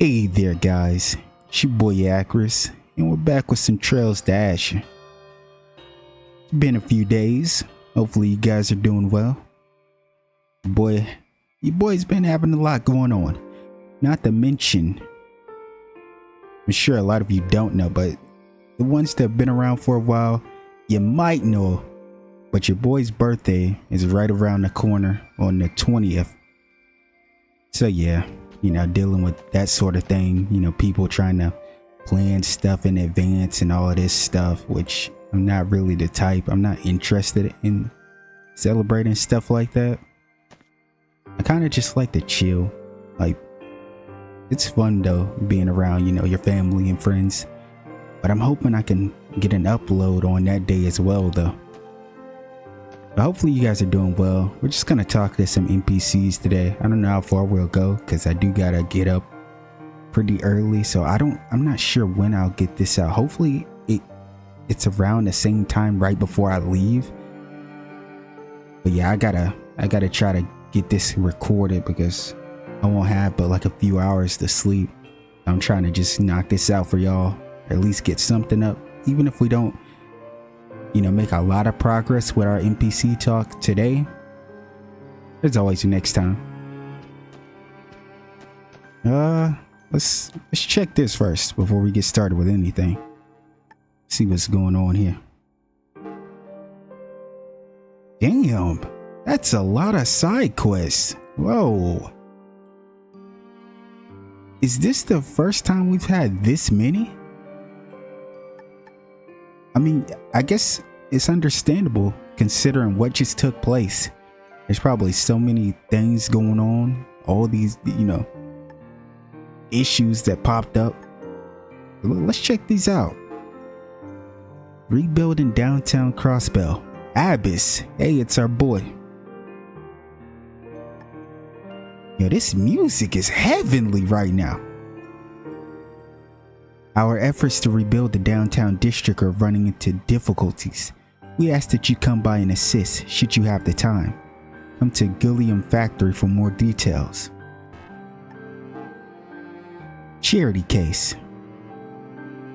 Hey there guys, it's your boy Acris, and we're back with some Trails to Azure. It's been a few days, hopefully you guys are doing well. Your boy's been having a lot going on. Not to mention, I'm sure a lot of you don't know, but the ones that have been around for a while, you might know, but your boy's birthday is right around the corner on the 20th. So yeah, dealing with that sort of thing, people trying to plan stuff in advance and all of this stuff, which I'm not really the type. I'm not interested in celebrating stuff like that. I kind of just like to chill. Like, it's fun though, being around, your family and friends. But I'm hoping I can get an upload on that day as well though. But hopefully you guys are doing well. We're just gonna talk to some NPCs today. I don't know how far we'll go because I do gotta get up pretty early, so I'm not sure when I'll get this out. Hopefully it's around the same time right before I leave. But yeah, I gotta try to get this recorded because I won't have but like a few hours to sleep. I'm trying to just knock this out for y'all, or at least get something up, even if we don't make a lot of progress with our NPC talk today. There's always the next time. Let's check this first before we get started with anything. See what's going on here. Damn, that's a lot of side quests. Whoa. Is this the first time we've had this many? I mean, I guess it's understandable considering what just took place. There's probably so many things going on, all these, issues that popped up. Let's check these out. Rebuilding downtown Crossbell. Abyss. Hey, it's our boy. Yo, this music is heavenly right now. Our efforts to rebuild the downtown district are running into difficulties. We ask that you come by and assist should you have the time. Come to ґ—Lium Factory for more details. Charity case.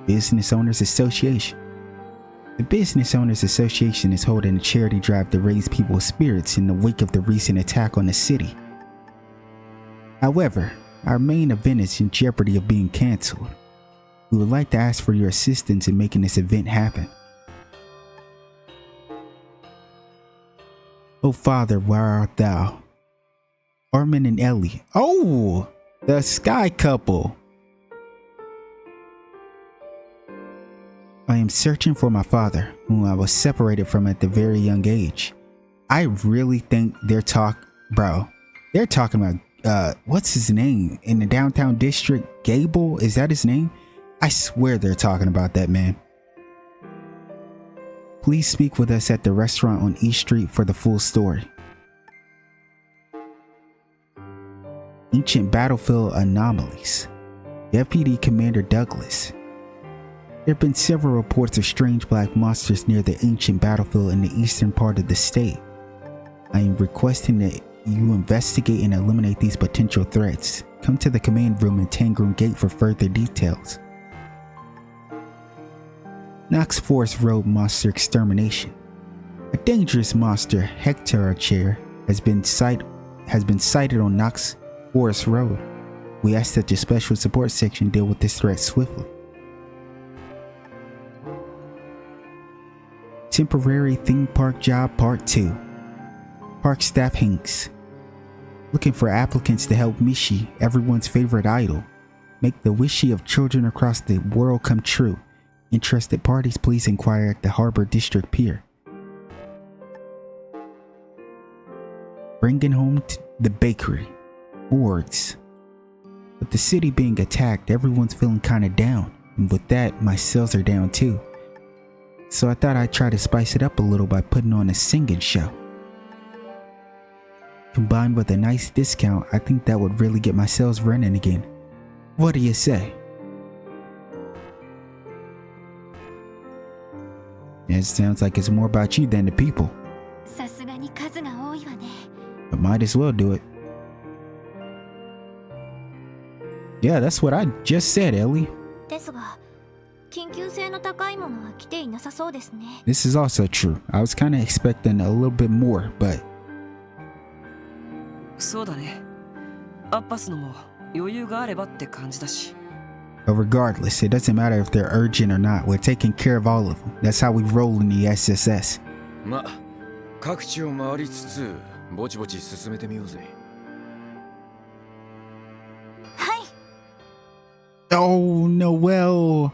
Business Owners Association. The Business Owners Association is holding a charity drive to raise people's spirits in the wake of the recent attack on the city. However, our main event is in jeopardy of being cancelled. We would like to ask for your assistance in making this event happen. Oh Father, where art thou? Armin and Ellie. Oh, the Sky couple. I am searching for my father, whom I was separated from at the very young age. I really think they're talking about, what's his name? In the downtown district, Gable? Is that his name? I swear they're talking about that man. Please speak with us at the restaurant on East Street for the full story. Ancient battlefield anomalies. Deputy Commander Douglas. There have been several reports of strange black monsters near the ancient battlefield in the eastern part of the state. I am requesting that you investigate and eliminate these potential threats. Come to the command room in Tangram Gate for further details. Knox Forest Road monster extermination. A dangerous monster, ďÄ, has been sighted on Knox Forest Road. We ask that your special support section deal with this threat swiftly. Temporary theme park job part 2. Park staff Hinks. Looking for applicants to help Mishi, everyone's favorite idol, make the wishy of children across the world come true. Interested parties, please inquire at the Harbor District Pier. Bringing home the bakery. Boards. With the city being attacked, everyone's feeling kinda down. And with that, my sales are down too. So I thought I'd try to spice it up a little by putting on a singing show. Combined with a nice discount, I think that would really get my sales running again. What do you say? It sounds like it's more about you than the people. But might as well do it. Yeah, that's what I just said, Ellie. ですが、緊急性の高いものは来ていなさそうですね。This is also true. I was kind of expecting a little bit more, but そうだね。アッパスのも余裕があればって感じだし。 but regardless, it doesn't matter if they're urgent or not. We're taking care of all of them. That's how we roll in the SSS. ま、各地を回りつつぼちぼち進めてみようぜ。はい。Oh, Noelle,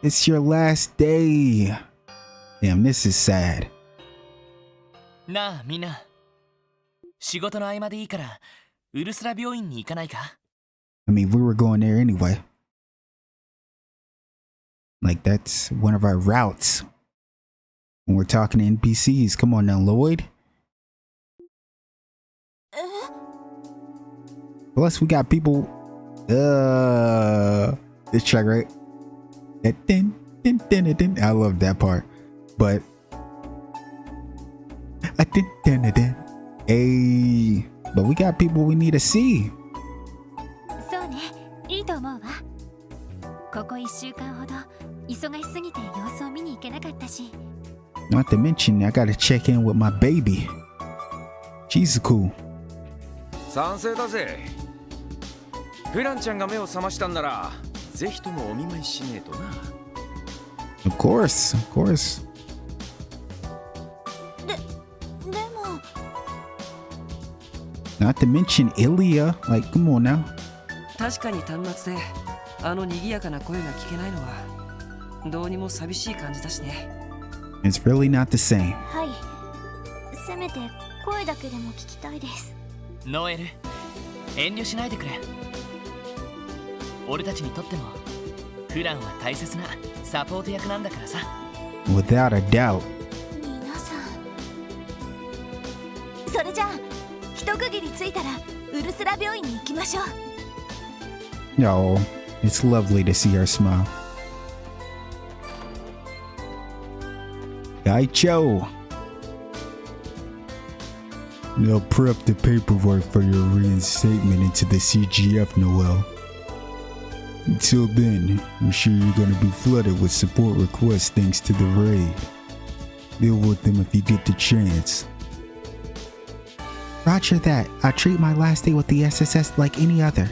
it's your last day. Damn, this is sad. なあみんな、仕事の合間でいいからウルスラ病院に行かないか？ I mean, we were going there anyway. Like, that's one of our routes when we're talking to NPCs. Come on now, Lloyd. Plus, we got people. This track, right? I love that part. But hey, but we got people we need to see. そうね、いいと思うわ。ここ1週間ほど忙しすぎて様子を見に行けなかったし。Not to mention, I gotta check in with my baby. She's cool. 賛成だぜ。フランちゃんが目を覚ましたんなら、ぜひともお見舞いしねえとな。Of course, of course. でも。Not to mention Ilya. Like, come on now. 確かに端末であの賑やかな声が聞けないのはどうにも寂しい感じだしね。It's really not the same. はい。せめて声だけでも聞きたいです。ノエル、遠慮しないでくれ。俺たちにとってもフランは大切なサポート役なんだからさ。Without a doubt. 皆さん。それじゃあ、一区切りついたらウルスラ病院に行きましょう。No, it's lovely to see her smile. Gaicho. Now prep the paperwork for your reinstatement into the CGF, Noelle. Until then, I'm sure you're going to be flooded with support requests thanks to the raid. Deal with them if you get the chance. Roger that. I'll treat my last day with the SSS like any other.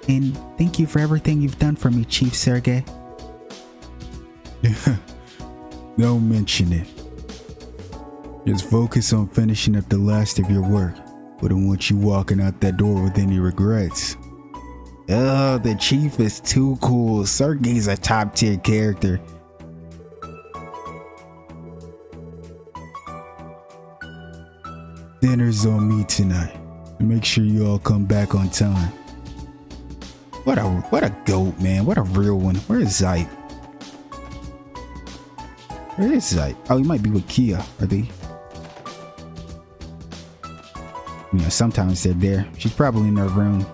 And thank you for everything you've done for me, Chief Sergey. Don't mention it. Just focus on finishing up the last of your work. We don't want you walking out that door with any regrets. Oh, the Chief is too cool. Sergey's a top tier character. Dinner's on me tonight. Make sure you all come back on time. What a goat, man. What a real one. Where is Zyte? Where is Zyte? Oh, he might be with Kia. Are they? You know, sometimes they're there. She's probably in her room.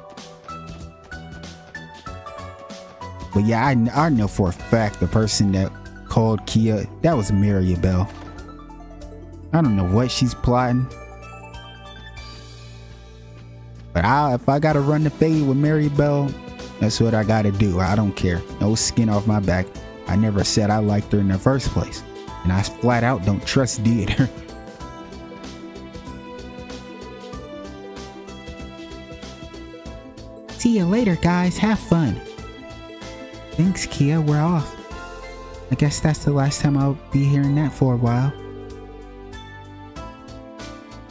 But yeah, I know for a fact the person that called Kia, that was Maribel. I don't know what she's plotting. But if I gotta run the fade with Maribel, that's what I gotta do. I don't care. No skin off my back. I never said I liked her in the first place. And I flat out don't trust Dieter. See you later, guys. Have fun. Thanks, Kia. We're off. I guess that's the last time I'll be hearing that for a while.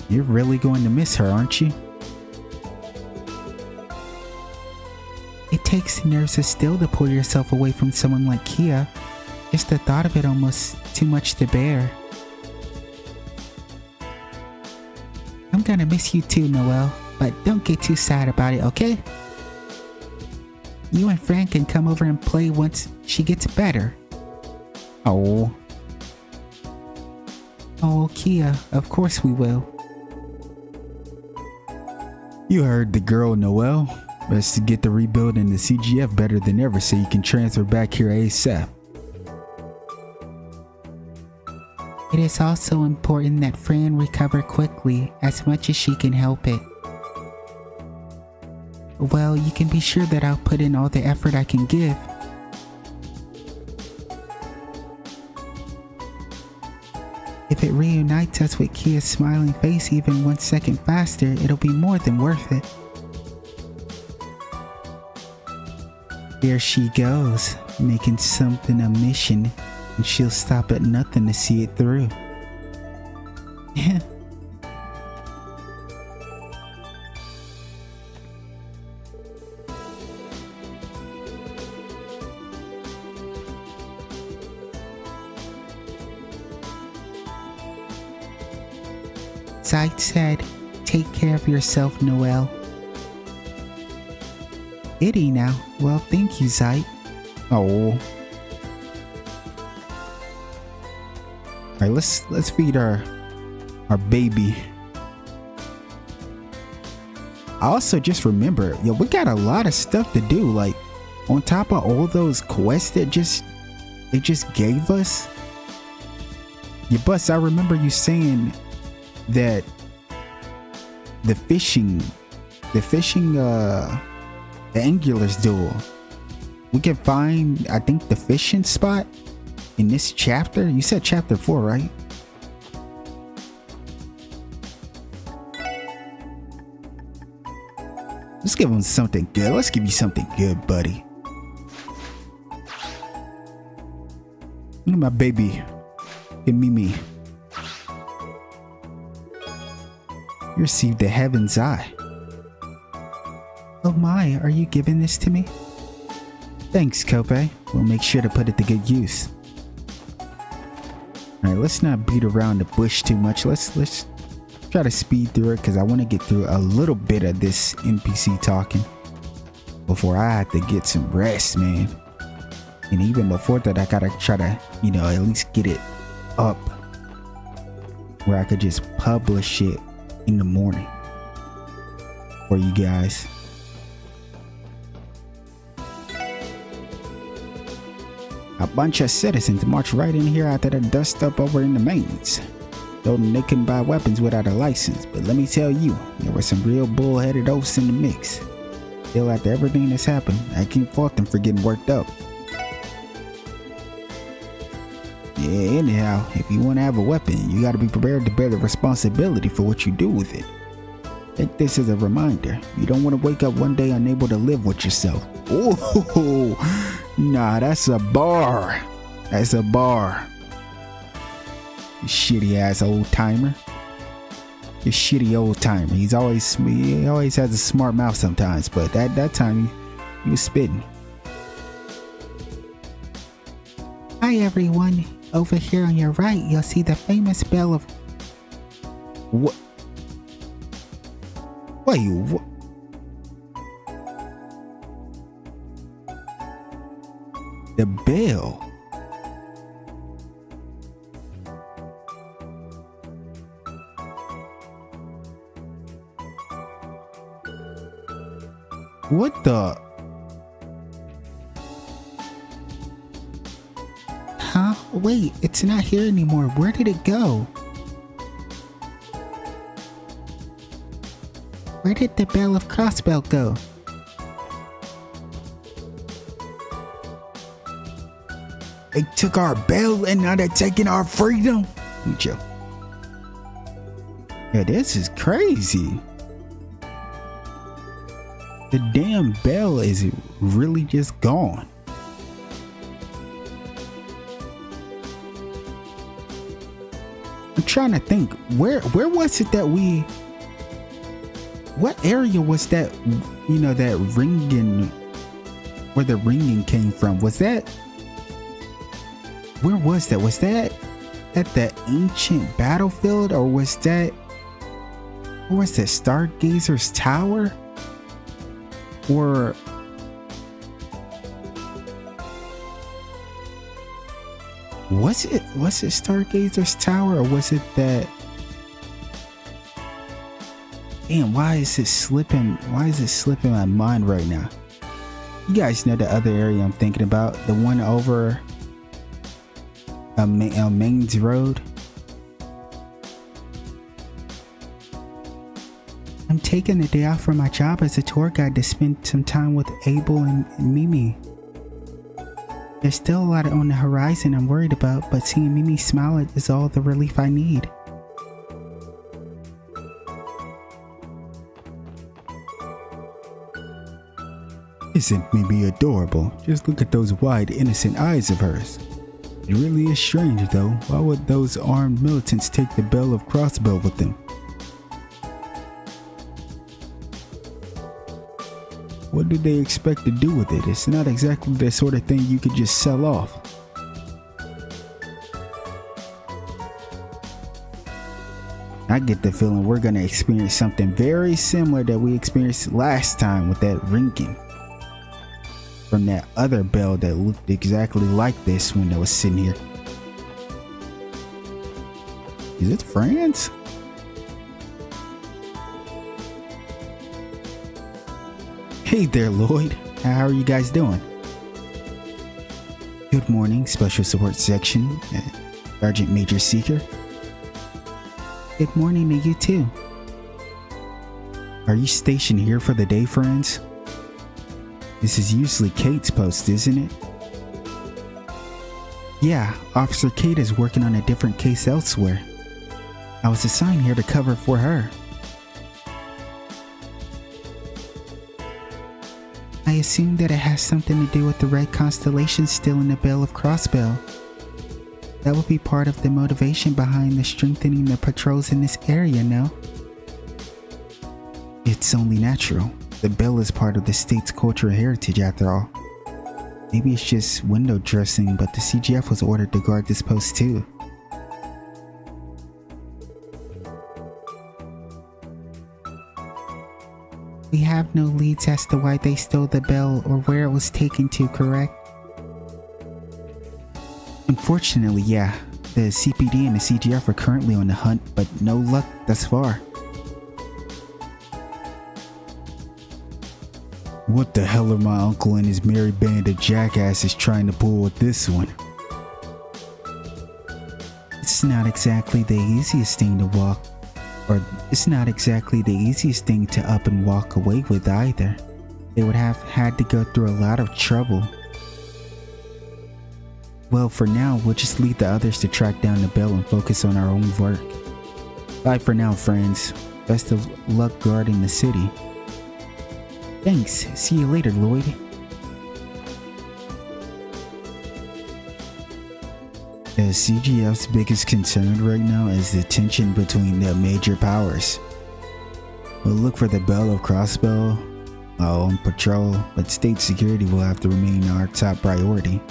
You're really going to miss her, aren't you? It takes nerves of steel to pull yourself away from someone like Kia. Just the thought of it almost too much to bear. I'm gonna miss you too, Noelle, but don't get too sad about it, okay? You and Fran can come over and play once she gets better. Oh. Oh, Kia, of course we will. You heard the girl, Noelle. Best to get the rebuild in the CGF better than ever so you can transfer back here ASAP. It is also important that Fran recover quickly as much as she can help it. Well, you can be sure that I'll put in all the effort I can give. If it reunites us with Kia's smiling face even 1 second faster, it'll be more than worth it. There she goes, making something a mission, and she'll stop at nothing to see it through. Zeit said, "Take care of yourself, Noelle." Itty now. Well, thank you, Zeit. Oh. Alright, let's feed our baby. I also just remember, yo, we got a lot of stuff to do. Like, on top of all those quests that they just gave us. Yeah, Bus, I remember you saying that the Angular's duel, we can find, I think, the fishing spot in this chapter. You said chapter 4, right? Let's give him something good. Let's give you something good, buddy. Look at my baby. Give me. You received the Heaven's Eye. Oh my, are you giving this to me? Thanks, Kope. We'll make sure to put it to good use. Alright, let's not beat around the bush too much. Let's try to speed through it, because I want to get through a little bit of this NPC talking before I have to get some rest, man. And even before that, I gotta try to, at least get it up where I could just publish it in the morning for you guys. A bunch of citizens marched right in here after the dust up over in the mains. Told them they couldn't buy weapons without a license, but let me tell you, there were some real bull-headed oafs in the mix. Still, after everything that's happened, I can't fault them for getting worked up. Yeah, anyhow, if you want to have a weapon, you gotta be prepared to bear the responsibility for what you do with it. Take this as a reminder. You don't want to wake up one day unable to live with yourself. Oh, nah, that's a bar. That's a bar. You shitty ass old timer. You shitty old timer. He always has a smart mouth sometimes, but that time he was spitting. Hi everyone. Over here on your right, you'll see the famous bell of... What? Wait, what? The bell? What the? Huh? Wait, it's not here anymore. Where did it go? Where did the bell of Crossbell go? They took our bell and now they're taking our freedom? Joe. Yeah, this is crazy. The damn bell is really just gone. I'm trying to think, where was it that what area was that, that ringing, where the ringing came from? Was that, where was that? Was that at the ancient battlefield, or was that Stargazer's tower? Or was it Stargazer's tower, or was it that? Damn, why is it slipping my mind right now? You guys know the other area I'm thinking about, the one over Mains Road. I'm taking the day off from my job as a tour guide to spend some time with Abel and Mimi. There's still a lot on the horizon I'm worried about, but seeing Mimi smile is all the relief I need. Isn't Mimi adorable? Just look at those wide, innocent eyes of hers. It really is strange though. Why would those armed militants take the bell of crossbow with them? What do they expect to do with it? It's not exactly the sort of thing you could just sell off. I get the feeling we're gonna experience something very similar that we experienced last time with that ringing from that other bell that looked exactly like this when I was sitting here. Is it France? Hey there, Lloyd. How are you guys doing? Good morning, Special Support Section, Sergeant Major Seeker. Good morning to you too. Are you stationed here for the day, friends? This is usually Kate's post, isn't it? Yeah, Officer Kate is working on a different case elsewhere. I was assigned here to cover for her. I assume that it has something to do with the red constellation still in the Bell of Crossbell. That would be part of the motivation behind the strengthening the patrols in this area, no? It's only natural. The bell is part of the state's cultural heritage after all. Maybe it's just window dressing, but the CGF was ordered to guard this post too. We have no leads as to why they stole the bell or where it was taken to, correct? Unfortunately, yeah. The CPD and the CGF are currently on the hunt, but no luck thus far. What the hell are my uncle and his merry band of jackasses trying to pull with this one? It's not exactly the easiest thing to walk, or it's not exactly the easiest thing to up and walk away with either. They would have had to go through a lot of trouble. Well, for now, we'll just leave the others to track down the bell and focus on our own work. Bye for now, friends. Best of luck guarding the city. Thanks. See you later, Lloyd. The CGF's biggest concern right now is the tension between the major powers. We'll look for the Bell of Crossbow on patrol, but state security will have to remain our top priority.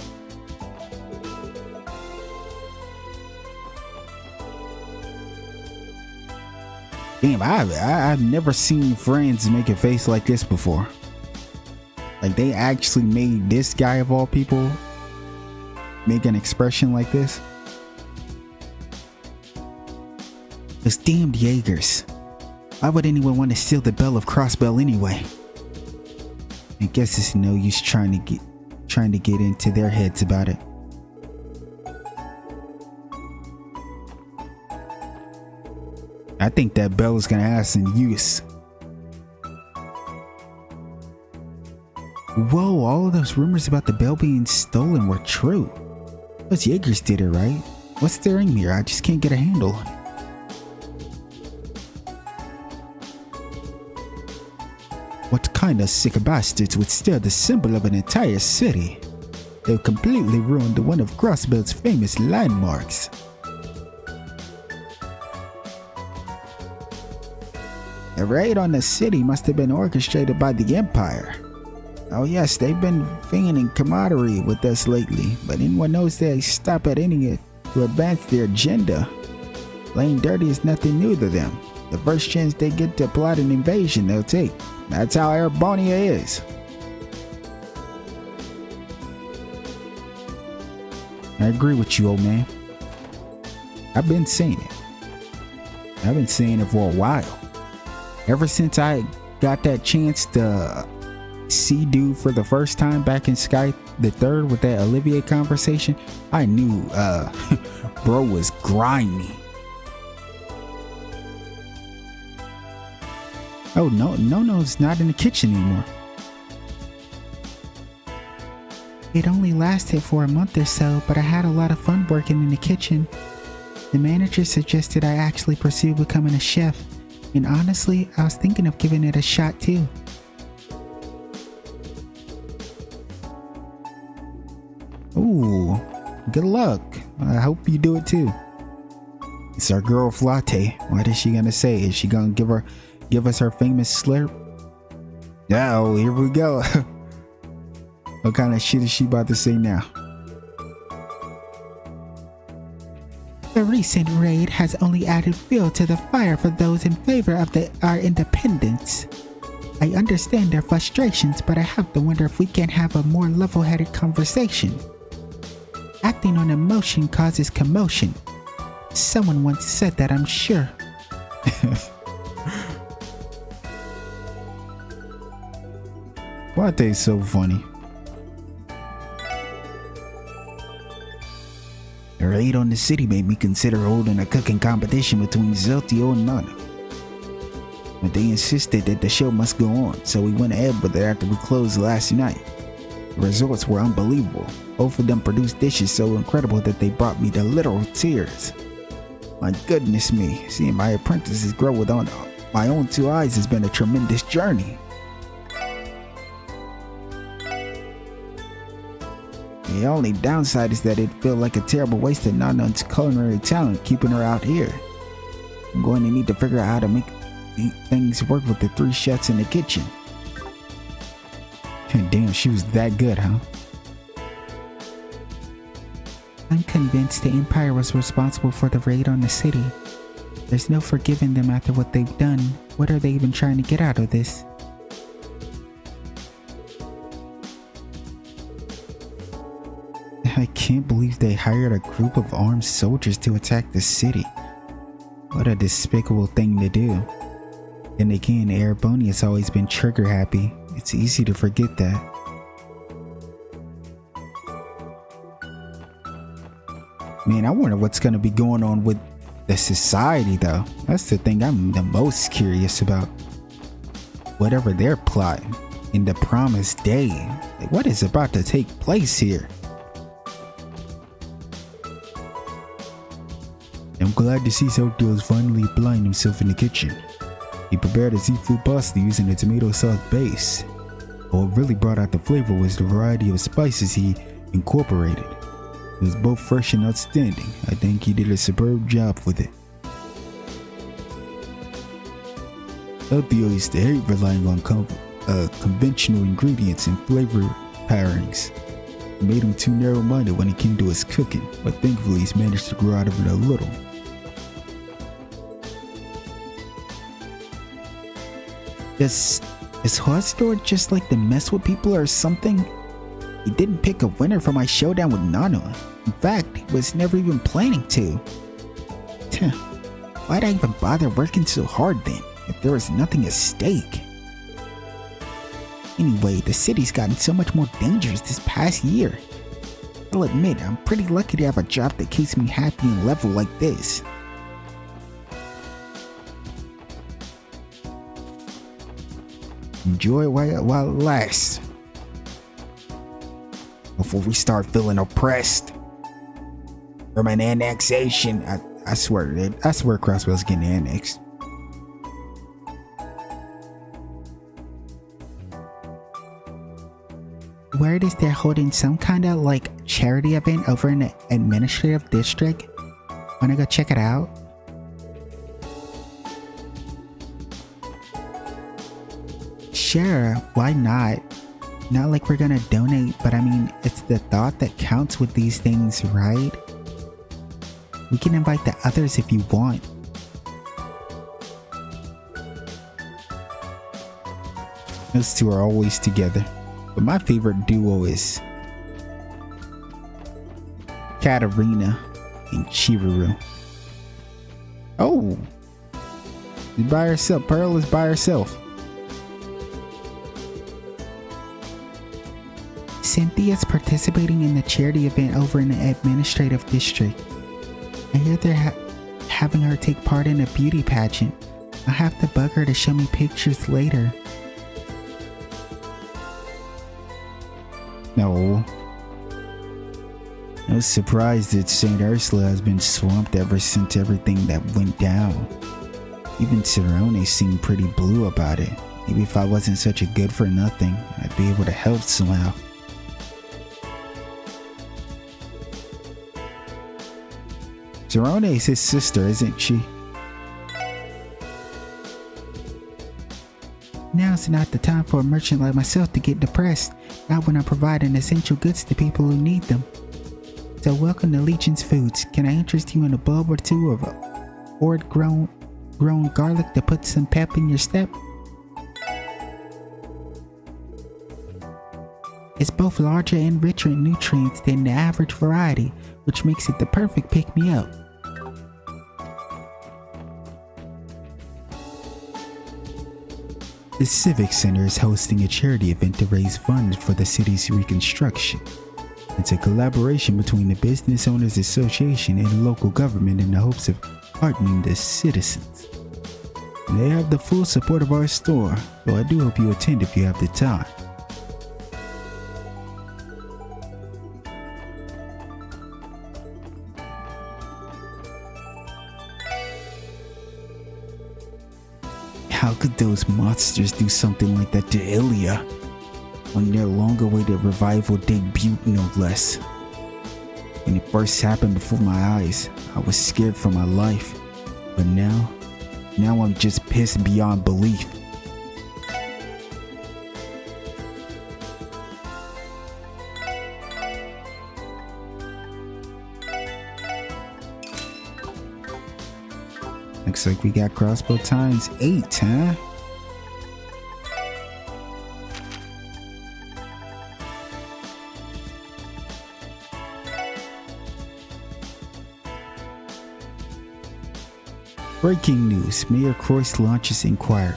Damn, I've never seen friends make a face like this before. Like, they actually made this guy of all people make an expression like this. Those damned Jaegers. Why would anyone want to steal the Bell of Crossbell anyway? I guess it's no use trying to get into their heads about it. I think that bell is gonna have some use. Whoa, all of those rumors about the bell being stolen were true. Those Jaegers did it, right? What's their aim here? I just can't get a handle on it. What kind of sick bastards would steal the symbol of an entire city? They'll completely ruin one of Crossbell's famous landmarks. The raid on the city must have been orchestrated by the Empire. Oh yes, they've been feigning camaraderie with us lately, but anyone knows they stop at anything to advance their agenda. Playing dirty is nothing new to them. The first chance they get to plot an invasion, they'll take. That's how Erebonia is. I agree with you, old man. I've been saying it. I've been saying it for a while. Ever since I got that chance to see dude for the first time back in Sky the Third with that Olivier conversation, I knew bro was grimy. Oh, Nono's not in the kitchen anymore. It only lasted for a month or so, but I had a lot of fun working in the kitchen. The manager suggested I actually pursue becoming a chef, and honestly, I was thinking of giving it a shot too. Ooh, good luck. I hope you do it too. It's our girl Flate. What is she gonna say? Is she gonna give us her famous slurp? Oh, here we go. What kind of shit is she about to say now? The recent raid has only added fuel to the fire for those in favor of our independence. I understand their frustrations, but I have to wonder if we can't have a more level-headed conversation. Acting on emotion causes commotion. Someone once said that, I'm sure. Flate's so funny. The raid on the city made me consider holding a cooking competition between Zeltio and Nana. But they insisted that the show must go on, so we went ahead with it after we closed last night. The results were unbelievable. Both of them produced dishes so incredible that they brought me to literal tears. My goodness me, seeing my apprentices grow with my own two eyes has been a tremendous journey. The only downside is that it felt like a terrible waste of Nana's culinary talent keeping her out here. I'm going to need to figure out how to make things work with the 3 chefs in the kitchen. Damn, she was that good, huh? I'm convinced the Empire was responsible for the raid on the city. There's no forgiving them after what they've done. What are they even trying to get out of this? I can't believe they hired a group of armed soldiers to attack the city. What a despicable thing to do. Then again, Ereboni has always been trigger happy. It's easy to forget that. Man, I wonder what's gonna be going on with the society though. That's the thing I'm the most curious about. Whatever they're plotting in the promised day. Like, what is about to take place here? I'm glad to see Zeltio is finally applying himself in the kitchen. He prepared a seafood pasta using a tomato sauce base. What really brought out the flavor was the variety of spices he incorporated. It was both fresh and outstanding. I think he did a superb job with it. Zeltio used to hate relying on conventional ingredients and flavor pairings. It made him too narrow-minded when it came to his cooking, but thankfully he's managed to grow out of it a little. Is Hostor just like to mess with people or something? He didn't pick a winner for my showdown with Nano. In fact, he was never even planning to. Why'd I even bother working so hard then, if there was nothing at stake? Anyway, the city's gotten so much more dangerous this past year. I'll admit, I'm pretty lucky to have a job that keeps me happy and level like this. Enjoy while it lasts, before we start feeling oppressed from an annexation. I swear Crosswell's getting annexed. Word is they're holding some kind of like charity event over in the administrative district. Wanna go check it out? Sure, why not? Not like we're gonna donate, but I mean, it's the thought that counts with these things, right? We can invite the others if you want. Those two are always together, but my favorite duo is Katarina and Chiruru. Oh, she's by herself. Pearl is by herself. Cynthia's participating in the charity event over in the administrative district. I hear they're having her take part in a beauty pageant. I'll have to bug her to show me pictures later. No. I was surprised that St. Ursula has been swamped ever since everything that went down. Even Cerrone seemed pretty blue about it. Maybe if I wasn't such a good for nothing, I'd be able to help somehow. Cerrone is his sister, isn't she? Now's not the time for a merchant like myself to get depressed, not when I'm providing essential goods to people who need them. So welcome to Legion's Foods. Can I interest you in a bulb or two of grown garlic to put some pep in your step? It's both larger and richer in nutrients than the average variety, which makes it the perfect pick-me-up. The Civic Center is hosting a charity event to raise funds for the city's reconstruction. It's a collaboration between the Business Owners Association and local government in the hopes of heartening the citizens. And they have the full support of our store, so I do hope you attend if you have the time. How could those monsters do something like that to Ilya? On their long-awaited revival debut, no less. When it first happened before my eyes, I was scared for my life. But now I'm just pissed beyond belief. Looks like we got crossbow times 8, huh? Breaking news, Mayor Croix launches inquiry.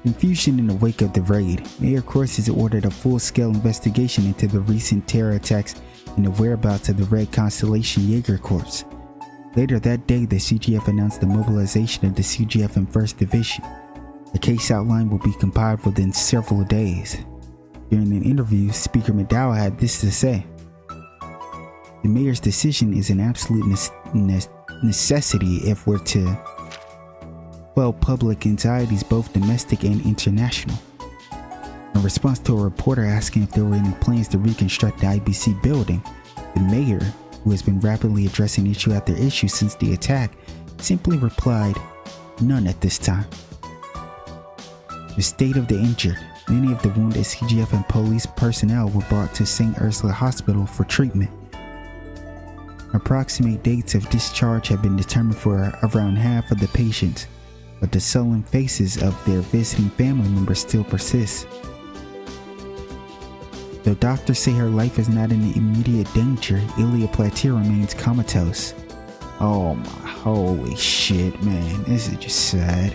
Confusion in the wake of the raid, Mayor Croix has ordered a full-scale investigation into the recent terror attacks and the whereabouts of the Red Constellation Jaeger Corps. Later that day, the CGF announced the mobilization of the CGF and 1st Division. The case outline will be compiled within several days. During an interview, Speaker McDowell had this to say: "The mayor's decision is an absolute necessity if we're to quell public anxieties, both domestic and international." In response to a reporter asking if there were any plans to reconstruct the IBC building, the mayor, who has been rapidly addressing issue after issue since the attack, simply replied, "None at this time." The state of the injured. Many of the wounded CGF and police personnel were brought to St. Ursula Hospital for treatment. Approximate dates of discharge have been determined for around half of the patients, but the sullen faces of their visiting family members still persist. Though doctors say her life is not in immediate danger, Ilya Platir remains comatose. Oh my holy shit, man, this is just sad.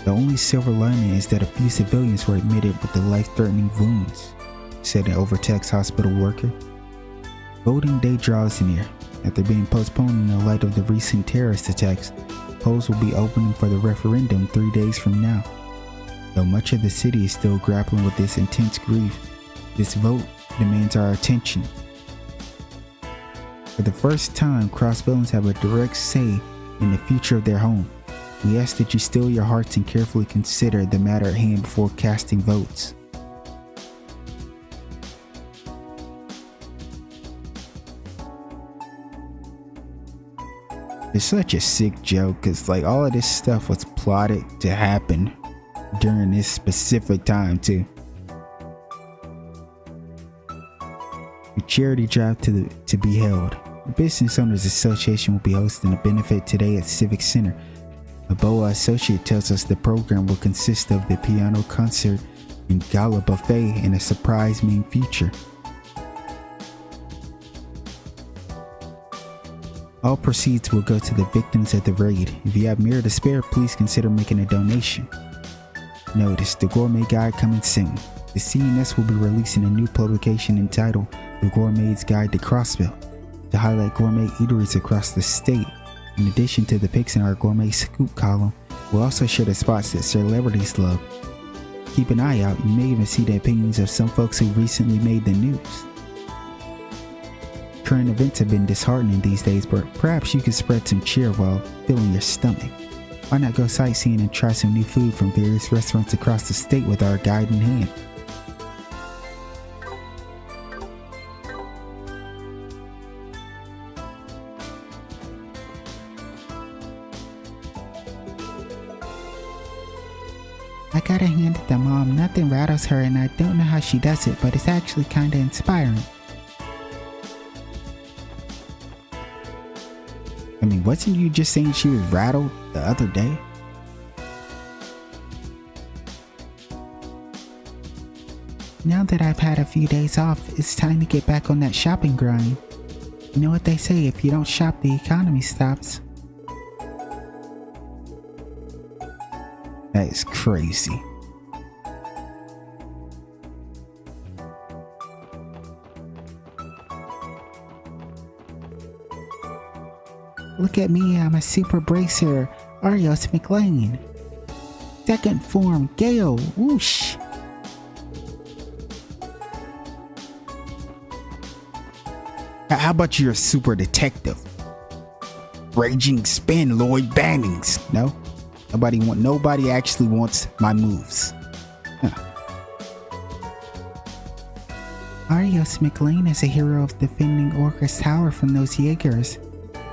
The only silver lining is that a few civilians were admitted with the life-threatening wounds, said an Overtex hospital worker. Voting day draws near. After being postponed in the light of the recent terrorist attacks, polls will be opening for the referendum 3 days from now. Though much of the city is still grappling with this intense grief, this vote demands our attention. For the first time, crossbones have a direct say in the future of their home. We ask that you still your hearts and carefully consider the matter at hand before casting votes. It's such a sick joke because like all of this stuff was plotted to happen during this specific time too. The charity drive to be held. The Business Owners Association will be hosting a benefit today at Civic Center. A BOA associate tells us the program will consist of the piano concert and gala buffet and a surprise main feature. All proceeds will go to the victims of the raid. If you have mirror to spare, please consider making a donation. Notice the Gourmet Guide coming soon. The CNS will be releasing a new publication entitled The Gourmet's Guide to Crossville to highlight gourmet eateries across the state In addition to the pics in our gourmet scoop column, we'll also share the spots that celebrities love. Keep an eye out, you may even see the opinions of some folks who recently made the news. Current events have been disheartening these days, but perhaps you could spread some cheer while filling your stomach. Why not go sightseeing and try some new food from various restaurants across the state with our guide in hand? I gotta hand it to Mom, nothing rattles her and I don't know how she does it, but it's actually kinda inspiring. I mean, wasn't you just saying she was rattled the other day? Now that I've had a few days off, it's time to get back on that shopping grind. You know what they say, if you don't shop, the economy stops. That is crazy. Look at me, I'm a super bracer, Arios McLean. Second form, Gale, whoosh. How about you're a super detective? Raging spin Lloyd Bannings. No? Nobody actually wants my moves. Arios McLean is a hero of defending Orca's tower from those Jaegers.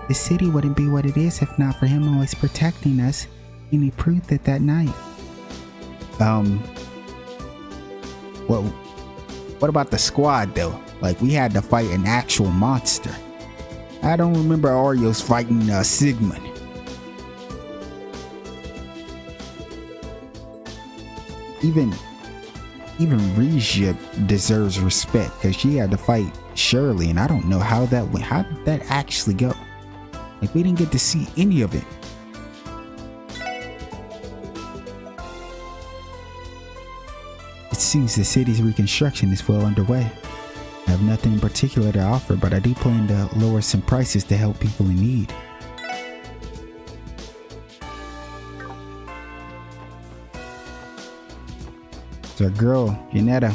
The city wouldn't be what it is if not for him always protecting us, and he proved it that night. Well, what about the squad though? Like, we had to fight an actual monster. I don't remember Arios fighting Sigmund. Even Regia deserves respect because she had to fight Shirley, and I don't know how that went. How did that actually go? Like, we didn't get to see any of it. It seems the city's reconstruction is well underway. I have nothing in particular to offer, but I do plan to lower some prices to help people in need. It's our girl, Janetta.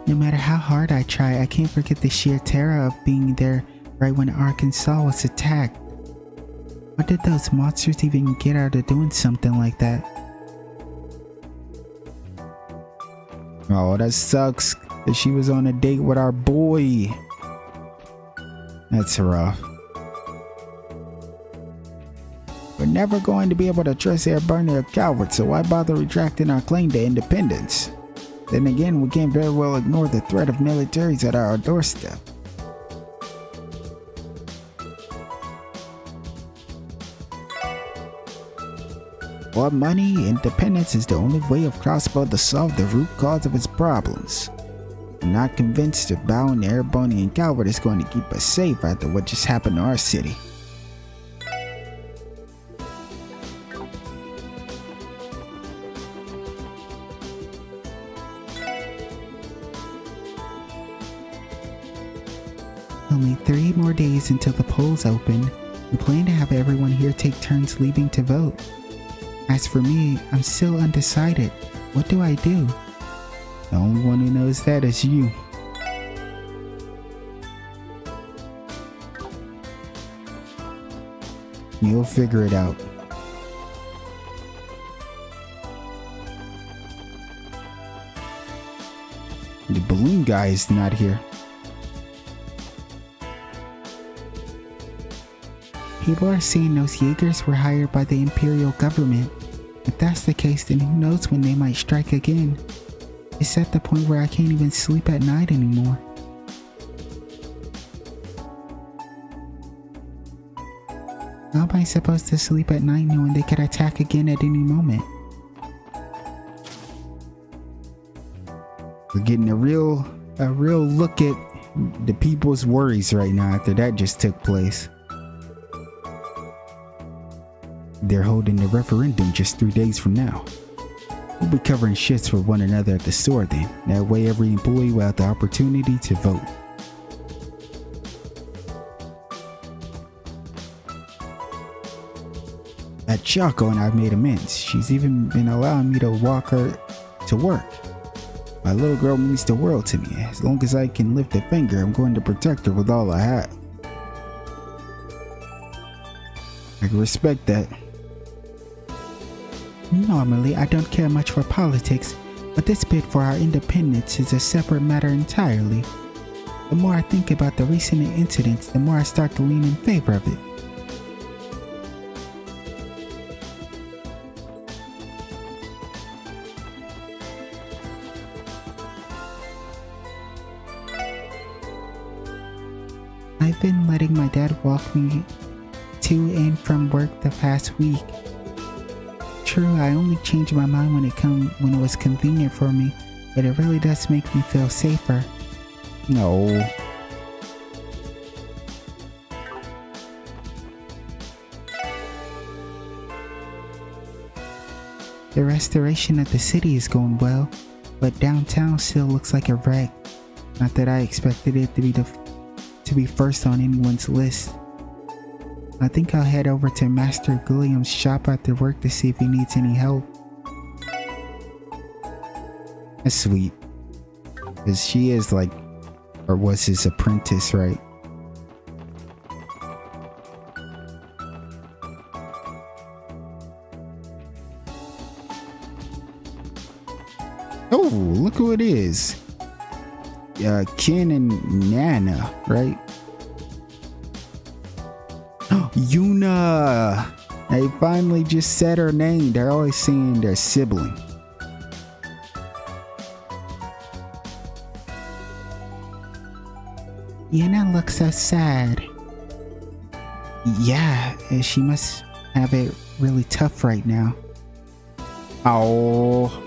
No matter how hard I try, I can't forget the sheer terror of being there right when Arkansas was attacked. What did those monsters even get out of doing something like that? Oh, that sucks that she was on a date with our boy. That's rough. We're never going to be able to trust Air Burner or Calvert, so why bother retracting our claim to independence? Then again, we can't very well ignore the threat of militaries at our doorstep. For money, independence is the only way of Crossbow to solve the root cause of its problems. I'm not convinced that bowing to Airbony and Calvert is going to keep us safe after what just happened to our city. Only 3 more days until the polls open. We plan to have everyone here take turns leaving to vote. As for me, I'm still undecided. What do I do? The only one who knows that is you. You'll figure it out. The balloon guy is not here. People are saying those Jaegers were hired by the Imperial government. If that's the case, then who knows when they might strike again. It's at the point where I can't even sleep at night anymore. How am I supposed to sleep at night knowing they could attack again at any moment? We're getting a real look at the people's worries right now after that just took place. They're holding the referendum just 3 days from now. We'll be covering shifts for one another at the store then. That way every employee will have the opportunity to vote. At Choco and I've made amends. She's even been allowing me to walk her to work. My little girl means the world to me. As long as I can lift a finger, I'm going to protect her with all I have. I can respect that. Normally, I don't care much for politics, but this bid for our independence is a separate matter entirely. The more I think about the recent incidents, the more I start to lean in favor of it. I've been letting my dad walk me to and from work the past week. True, I only changed my mind when it was convenient for me, but it really does make me feel safer. No. The restoration of the city is going well, but downtown still looks like a wreck. Not that I expected it to be first on anyone's list. I think I'll head over to Master Gilliam's shop after work to see if he needs any help. That's sweet. Because she is like, or was his apprentice, right? Oh, look who it is. Ken and Nana, right? Yuna! They finally just said her name. They're always saying their sibling. Yuna looks so sad. Yeah, she must have it really tough right now. Oh.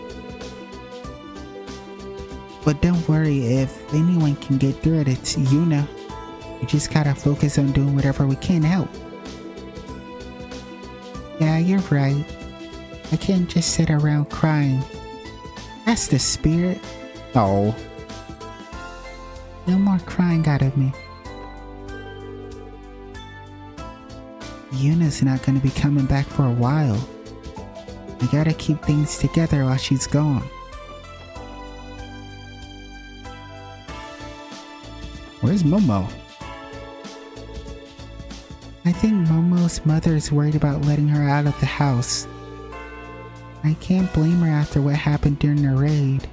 But don't worry, if anyone can get through it, it's Yuna. We just gotta focus on doing whatever we can to help. Yeah, you're right. I can't just sit around crying. That's the spirit. Oh. No more crying out of me. Yuna's not gonna be coming back for a while. I gotta keep things together while she's gone. Where's Momo? I think Momo's mother is worried about letting her out of the house. I can't blame her after what happened during the raid.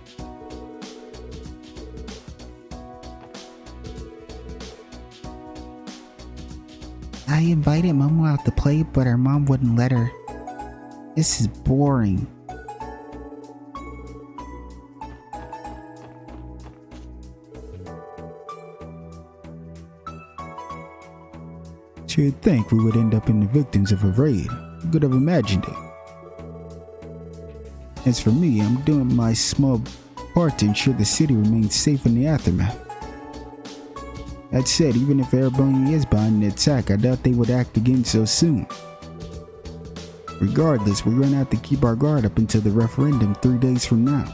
I invited Momo out to play, but her mom wouldn't let her. This is boring. You'd think we would end up in the victims of a raid. Who could have imagined it? As for me, I'm doing my small part to ensure the city remains safe in the aftermath. That said, even if Erebony is behind the attack, I doubt they would act again so soon. Regardless, we're gonna have to keep our guard up until the referendum 3 days from now.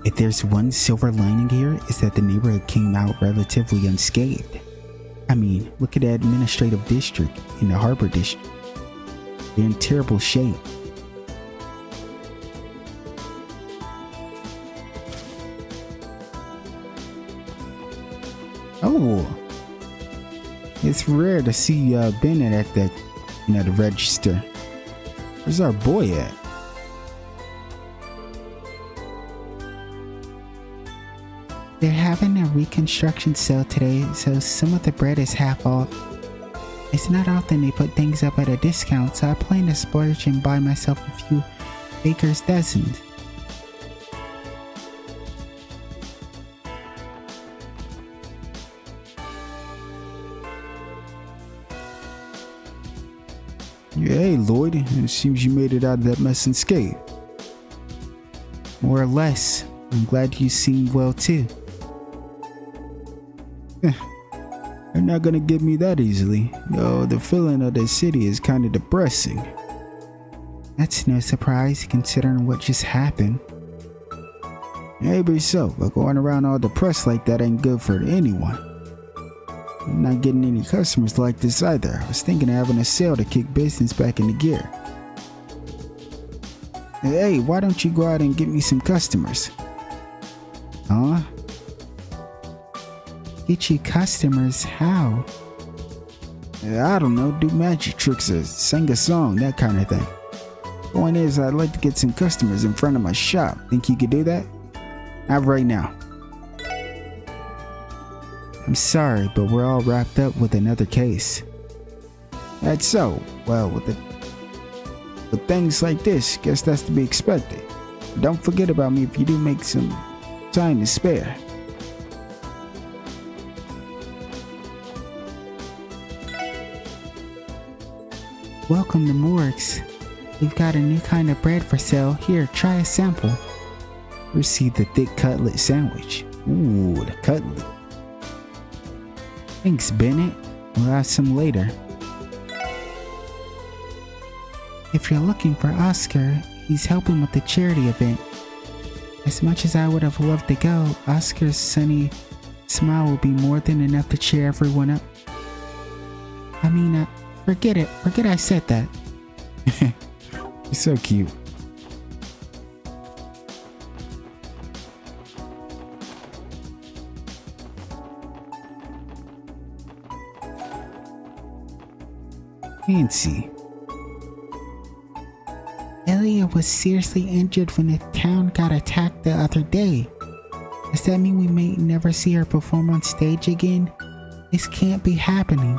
If there's one silver lining here, is that the neighborhood came out relatively unscathed. I mean, look at the administrative district in the harbor district. They're in terrible shape. Oh, it's rare to see Bennett at the, the register. Where's our boy at? They're having a reconstruction sale today, so some of the bread is half off. It's not often they put things up at a discount, so I plan to splurge and buy myself a few baker's dozens. Hey Lloyd, it seems you made it out of that mess unscathed. More or less. I'm glad you seem well too. They're not gonna give me that easily. No, the feeling of the city is kind of depressing. That's no surprise considering what just happened. Maybe so, but going around all depressed like that ain't good for anyone. I'm not getting any customers like this either. I was thinking of having a sale to kick business back into gear. Hey, why don't you go out and get me some customers? Huh? Get you customers? How? I don't know, do magic tricks or sing a song, that kind of thing. Point is, I'd like to get some customers in front of my shop. Think you could do that? Not right now. I'm sorry, but we're all wrapped up with another case. That's so. Well, with things like this, guess that's to be expected. But don't forget about me if you do make some time to spare. Welcome to Morgs. We've got a new kind of bread for sale. Here, try a sample. Receive the thick cutlet sandwich. Ooh, the cutlet. Thanks, Bennett. We'll have some later. If you're looking for Oscar, he's helping with the charity event. As much as I would have loved to go, Oscar's sunny smile will be more than enough to cheer everyone up. I mean, forget it. Forget I said that. You're so cute. Fancy. Elliot was seriously injured when the town got attacked the other day. Does that mean we may never see her perform on stage again? This can't be happening.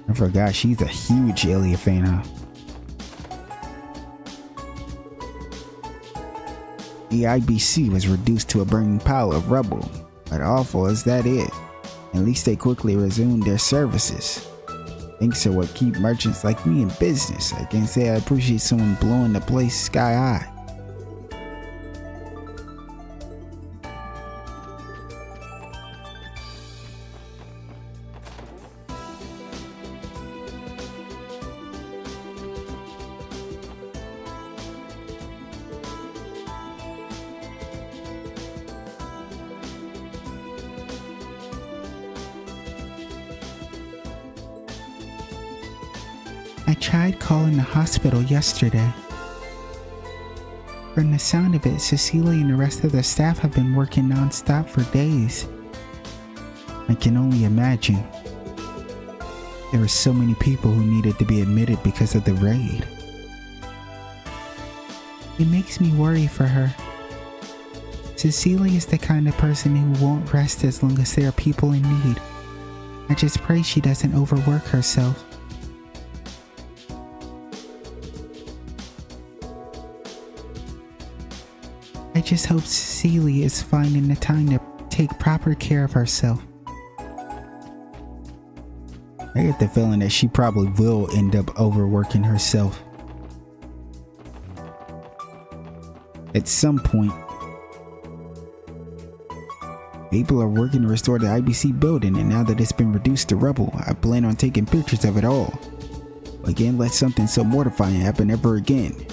I forgot she's a huge Ilya fan, huh? The IBC was reduced to a burning pile of rubble, but awful as that is, at least they quickly resumed their services. Thanks are what keep merchants like me in business. I can't say I appreciate someone blowing the place sky high. I tried calling the hospital yesterday. From the sound of it, Cecilia and the rest of the staff have been working non-stop for days. I can only imagine. There were so many people who needed to be admitted because of the raid. It makes me worry for her. Cecilia is the kind of person who won't rest as long as there are people in need. I just pray she doesn't overwork herself. I just hope Cecilia is finding the time to take proper care of herself. I get the feeling that she probably will end up overworking herself. At some point, people are working to restore the IBC building, and now that it's been reduced to rubble, I plan on taking pictures of it all. Again, let something so mortifying happen ever again.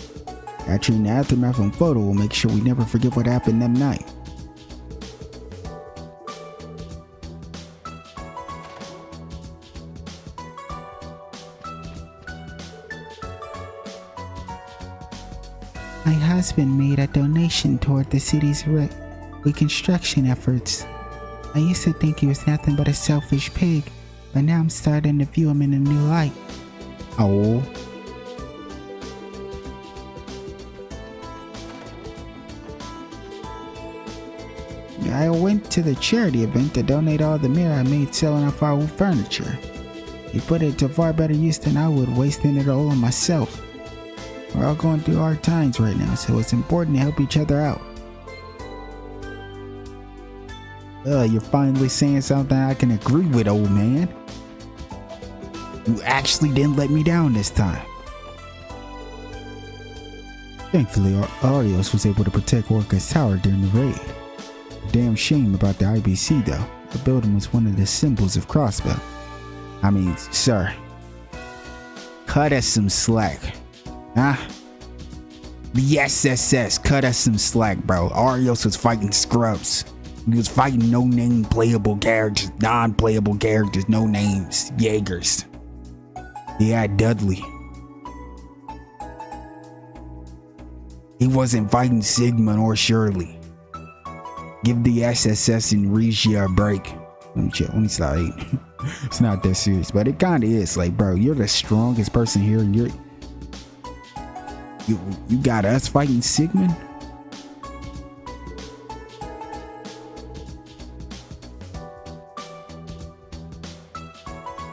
Capturing the aftermath on photo will make sure we never forget what happened that night. My husband made a donation toward the city's reconstruction efforts. I used to think he was nothing but a selfish pig, but now I'm starting to view him in a new light. Oh. I went to the charity event to donate all the mirror I made selling off our old furniture. He put it to far better use than I would, wasting it all on myself. We're all going through hard times right now, so it's important to help each other out. You're finally saying something I can agree with, old man. You actually didn't let me down this time. Thankfully, Arios was able to protect Orca's tower during the raid. Damn shame about the IBC though. The building was one of the symbols of Crossbow. I mean, sir. Cut us some slack. Huh? The SSS cut us some slack, bro. Arios was fighting scrubs. He was fighting no-name playable characters, non-playable characters, no names, Jaegers. He had Dudley. He wasn't fighting Sigmund or Shirley. Give the SSS and Regia a break. Let me stop hating. It's not that serious, but it kinda is. Like, bro, you're the strongest person here and you got us fighting Sigmund?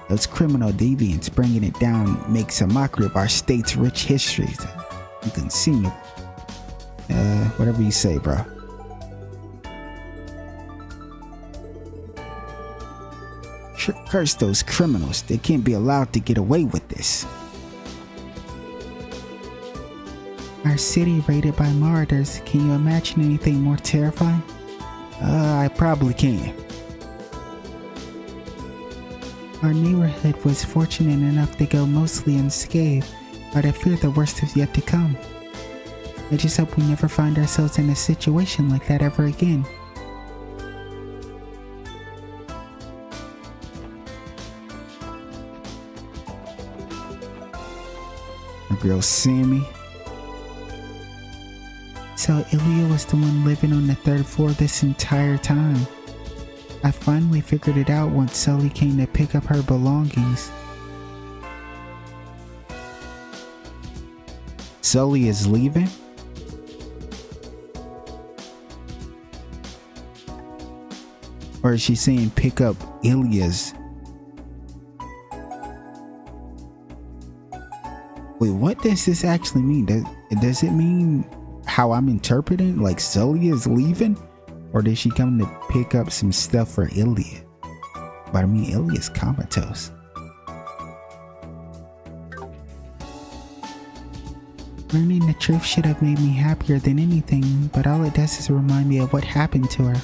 Those criminal deviants bringing it down makes a mockery of our state's rich history. You can see me. Whatever you say, bro. Curse those criminals. They can't be allowed to get away with this. Our city raided by marauders. Can you imagine anything more terrifying? I probably can. Our neighborhood was fortunate enough to go mostly unscathed, but I fear the worst is yet to come. I just hope we never find ourselves in a situation like that ever again. My girl Sammy. So Ilya was the one living on the 3rd floor this entire time. I finally figured it out once Sully came to pick up her belongings. Sully is leaving? Or is she saying pick up Ilya's? Wait, what does this actually mean? Does it mean how I'm interpreting? Like Sully is leaving? Or did she come to pick up some stuff for Ilya? But I mean, Ilya's comatose. Learning the truth should have made me happier than anything, but all it does is remind me of what happened to her.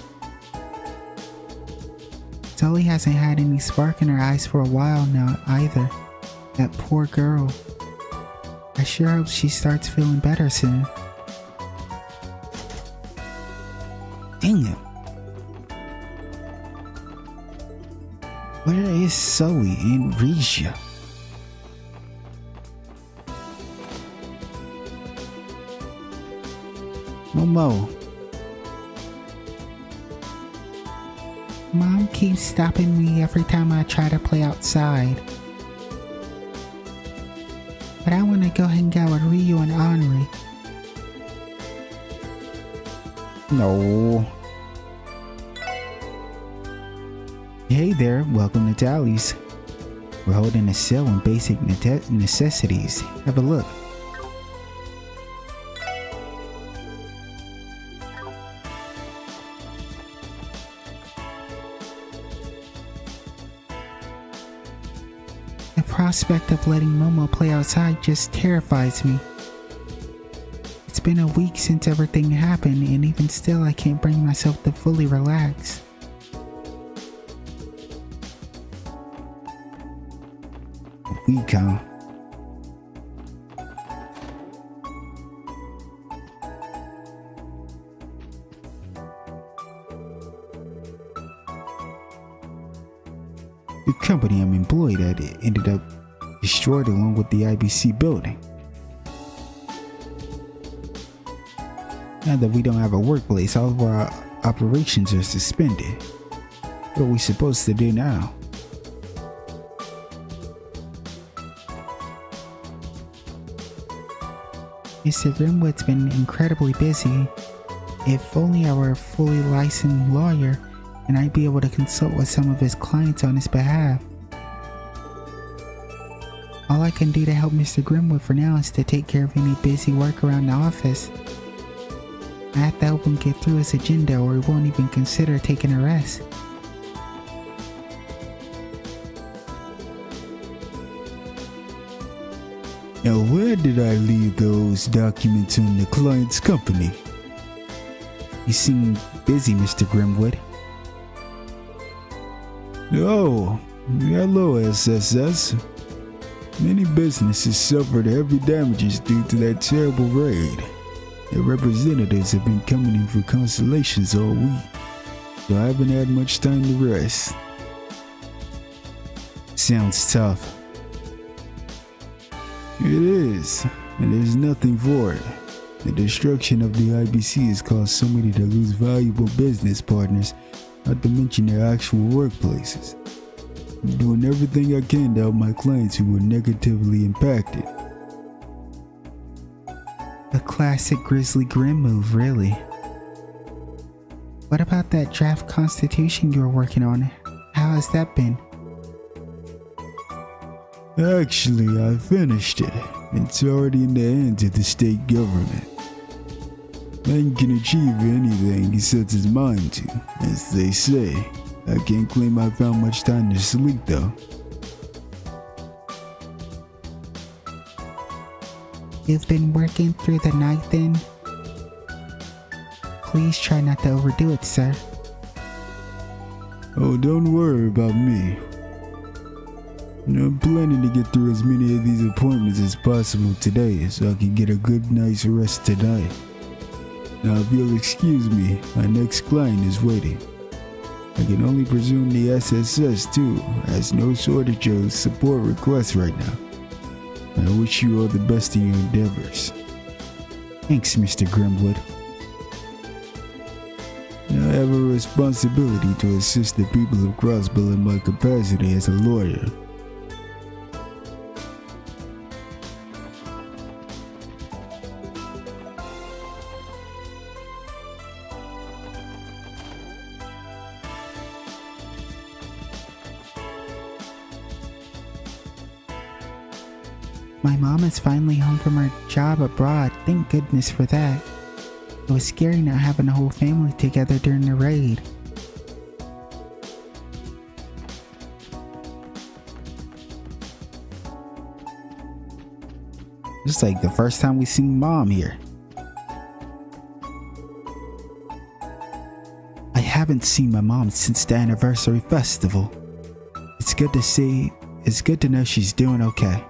Sully hasn't had any spark in her eyes for a while now either. That poor girl. I sure hope she starts feeling better soon. Damn. Where is Sully and Regia? Momo. Mom keeps stopping me every time I try to play outside. But I want to go hang out with Ryu and Henri. No. Hey there, welcome to Tally's. We're holding a sale on basic necessities. Have a look. The prospect of letting Momo play outside just terrifies me. It's been a week since everything happened, and even still I can't bring myself to fully relax. Week, huh? The company I'm employed at ended up destroyed along with the IBC building. Now that we don't have a workplace, all of our operations are suspended. What are we supposed to do now? Mr. Grimwood's been incredibly busy. If only I were a fully licensed lawyer and I'd be able to consult with some of his clients on his behalf. All I can do to help Mr. Grimwood for now is to take care of any busy work around the office. I have to help him get through his agenda or he won't even consider taking a rest. Now, where did I leave those documents on the client's company? You seem busy, Mr. Grimwood. Oh, hello, SSS. Many businesses suffered heavy damages due to that terrible raid. Their representatives have been coming in for constellations all week, so I haven't had much time to rest. Sounds tough. It is, and there's nothing for it. The destruction of the IBC has caused so many to lose valuable business partners, not to mention their actual workplaces. I'm doing everything I can to help my clients who were negatively impacted. A classic Grizzly Grim move, really. What about that draft constitution you were working on? How has that been? Actually, I finished it. It's already in the hands of the state government. Man can achieve anything he sets his mind to, as they say. I can't claim I found much time to sleep though. You've been working through the night then? Please try not to overdo it, sir. Oh, don't worry about me. I'm planning to get through as many of these appointments as possible today so I can get a good night's rest tonight. Now if you'll excuse me, my next client is waiting. I can only presume the SSS too has no shortage of support requests right now. I wish you all the best in your endeavors. Thanks, Mr. Grimwood. I have a responsibility to assist the people of Crossbill in my capacity as a lawyer. My mom is finally home from her job abroad. Thank goodness for that. It was scary not having the whole family together during the raid. It's like the first time we seen Mom here. I haven't seen my mom since the anniversary festival. It's good to know she's doing okay.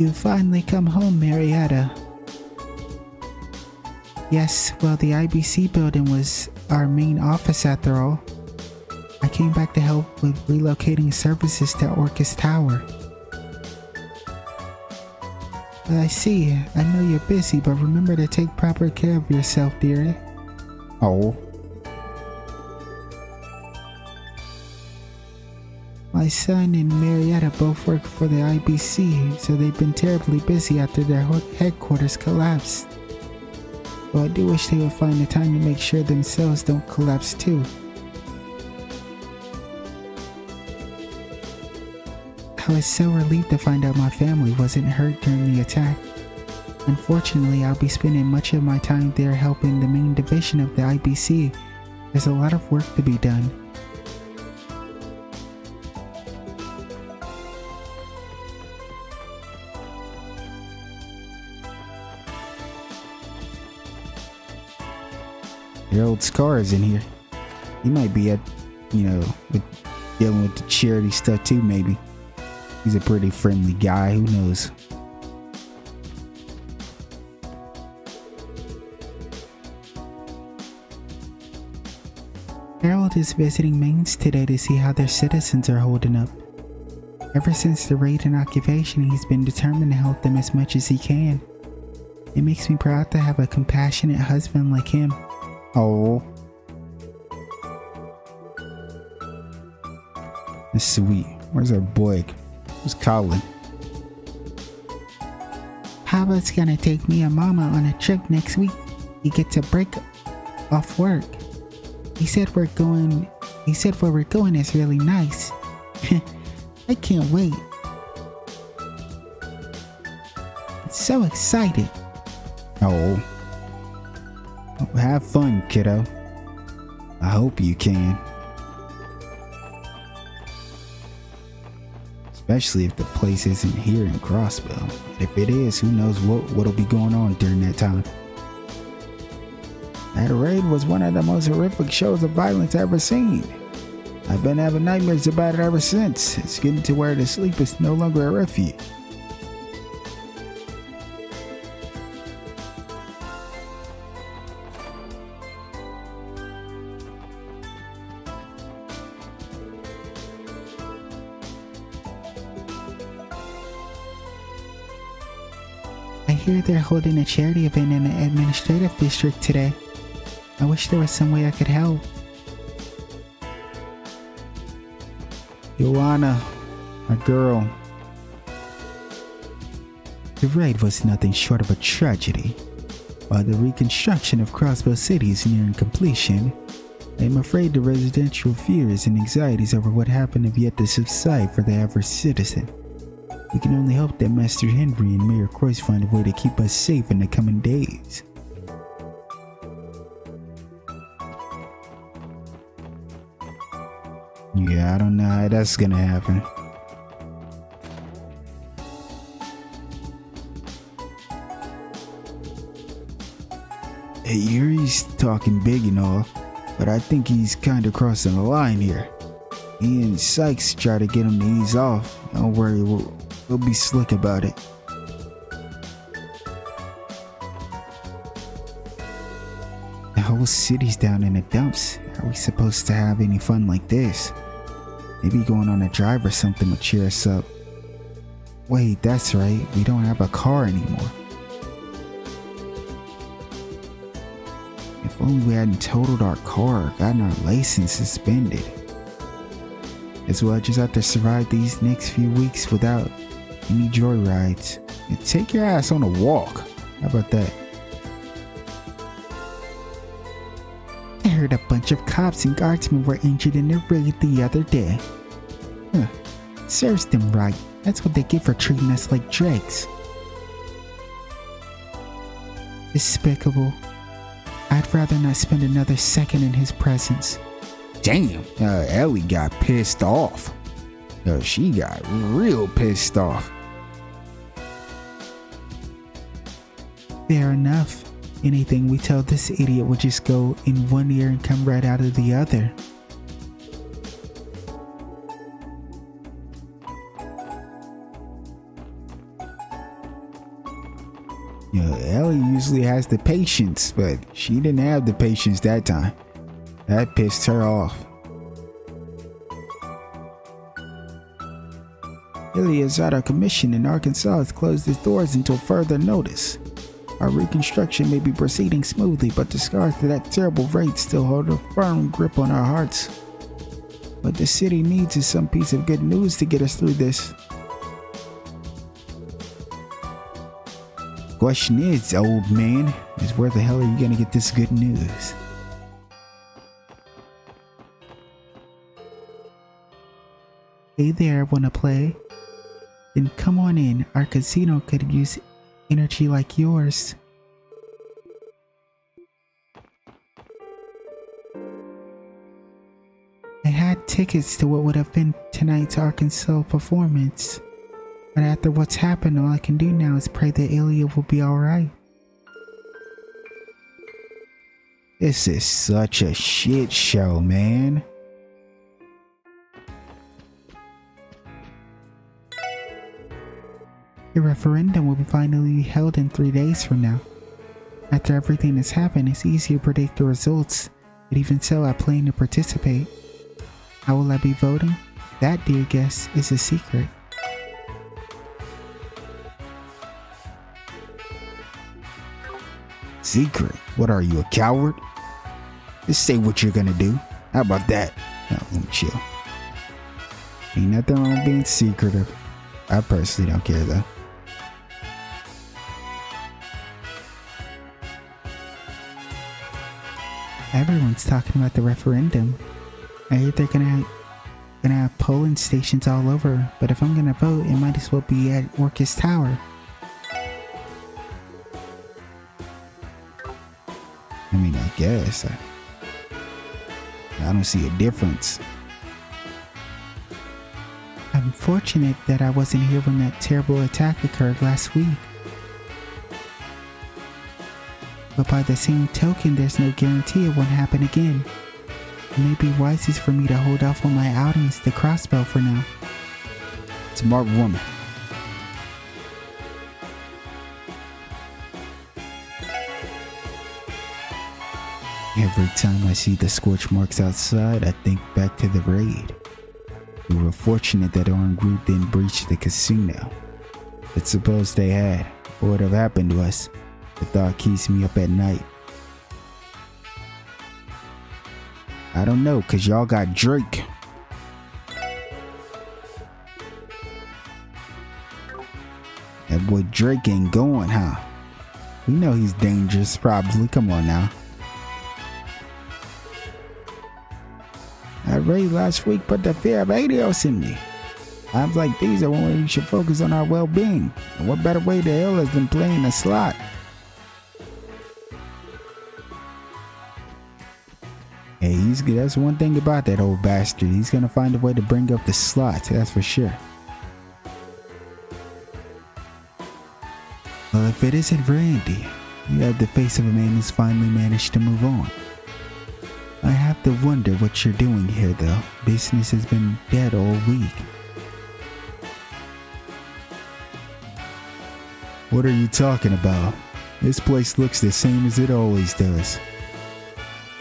You finally come home, Marietta. Yes, well, the IBC building was our main office after all. I came back to help with relocating services to Orcus Tower. I see, I know you're busy, but remember to take proper care of yourself, dearie. Oh. My son and Marietta both work for the IBC, so they've been terribly busy after their headquarters collapsed. Well, I do wish they would find the time to make sure themselves don't collapse too. I was so relieved to find out my family wasn't hurt during the attack. Unfortunately, I'll be spending much of my time there helping the main division of the IBC. There's a lot of work to be done. Harold Scar is in here. He might be at, dealing with the charity stuff too, maybe. He's a pretty friendly guy, who knows? Harold is visiting Mainz today to see how their citizens are holding up. Ever since the raid and occupation, he's been determined to help them as much as he can. It makes me proud to have a compassionate husband like him. Oh. That's sweet. Where's our boy? Where's Colin? Hava's gonna take me and Mama on a trip next week. He gets a break off work. He said where we're going is really nice. I can't wait. I'm so excited. Oh. Well, have fun, kiddo. I hope you can. Especially if the place isn't here in Crossbill. If it is, who knows what'll be going on during that time. That raid was one of the most horrific shows of violence I've ever seen. I've been having nightmares about it ever since. It's getting to where the sleep is no longer a refuge. I hear they're holding a charity event in the administrative district today. I wish there was some way I could help. Joanna, my girl. The raid was nothing short of a tragedy. While the reconstruction of Crossbow City is nearing completion, I am afraid the residential fears and anxieties over what happened have yet to subside for the average citizen. We can only hope that Master Henry and Mayor Croix find a way to keep us safe in the coming days. Yeah, I don't know how that's gonna happen. Hey, Yuri's talking big and all, but I think he's kinda crossing the line here. He and Sykes try to get him to ease off. Don't worry, we'll be slick about it. The whole city's down in the dumps. How are we supposed to have any fun like this? Maybe going on a drive or something would cheer us up. Wait, that's right. We don't have a car anymore. If only we hadn't totaled our car, gotten our license suspended. As well, just have to survive these next few weeks without any joyrides. And take your ass on a walk. How about that? I heard a bunch of cops and guardsmen were injured in the raid the other day. Serves them right. That's what they get for treating us like dregs. Despicable. I'd rather not spend another second in his presence. Damn, Ellie got pissed off. She got real pissed off. Fair enough. Anything we tell this idiot will just go in one ear and come right out of the other. Ellie usually has the patience, but she didn't have the patience that time. That pissed her off. Ellie is out of commission and Arkansas has closed its doors until further notice. Our reconstruction may be proceeding smoothly, but the scars of that terrible raid still hold a firm grip on our hearts. What the city needs is some piece of good news to get us through this. Question is, old man, is where the hell are you gonna get this good news? Hey there, wanna play? Then come on in, our casino could use energy like yours. I had tickets to what would have been tonight's Arkansas performance. But after what's happened, all I can do now is pray that Ilya will be alright. This is such a shit show, man. The referendum will be finally held in 3 days from now. After everything that's happened, it's easy to predict the results, but even so, I plan to participate. How will I be voting? That, dear guest, is a secret. Secret? What are you, a coward? Just say what you're gonna do. How about that? No, let me chill. Ain't nothing wrong with being secretive. I personally don't care though. Everyone's talking about the referendum. I heard they're gonna have polling stations all over, but if I'm gonna vote, it might as well be at Orcus Tower. I mean, I guess. I don't see a difference. I'm fortunate that I wasn't here when that terrible attack occurred last week. But by the same token, there's no guarantee it won't happen again. It may be wisest for me to hold off on my outings to Crossbow for now. Smart woman. Every time I see the scorch marks outside, I think back to the raid. We were fortunate that our group didn't breach the casino. But suppose they had, what would have happened to us? The thought keeps me up at night. I don't know, cause y'all got Drake. That boy Drake ain't going, huh? We know he's dangerous, probably. Come on now. That raid last week put the fear of Adios in me. Times like these are when we should focus on our well-being. And what better way to heal us than playing a slot? Hey, that's one thing about that old bastard. He's gonna find a way to bring up the slot, that's for sure. Well, if it isn't Randy, you have the face of a man who's finally managed to move on. I have to wonder what you're doing here, though. Business has been dead all week. What are you talking about? This place looks the same as it always does.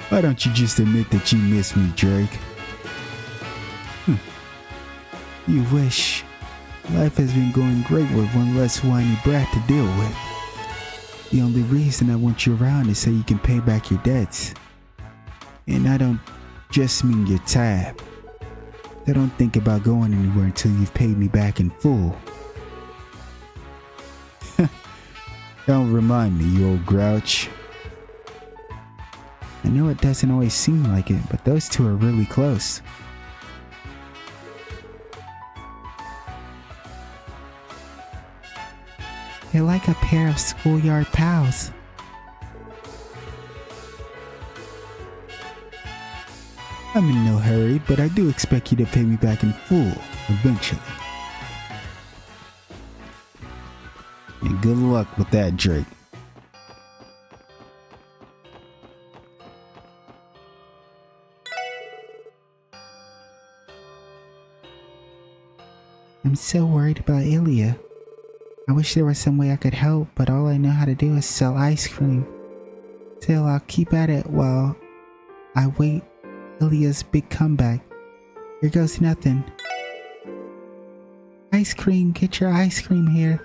Why don't you just admit that you miss me, Drake? You wish. Life has been going great with one less whiny brat to deal with. The only reason I want you around is so you can pay back your debts. And I don't just mean your tab. I don't think about going anywhere until you've paid me back in full. Don't remind me, you old grouch. I know it doesn't always seem like it, but those two are really close. They're like a pair of schoolyard pals. I'm in no hurry, but I do expect you to pay me back in full, eventually. And good luck with that, Drake. I'm so worried about Ilya. I wish there was some way I could help, but all I know how to do is sell ice cream. Still, I'll keep at it while I wait Ilya's big comeback. Here goes nothing. Ice cream, get your ice cream here.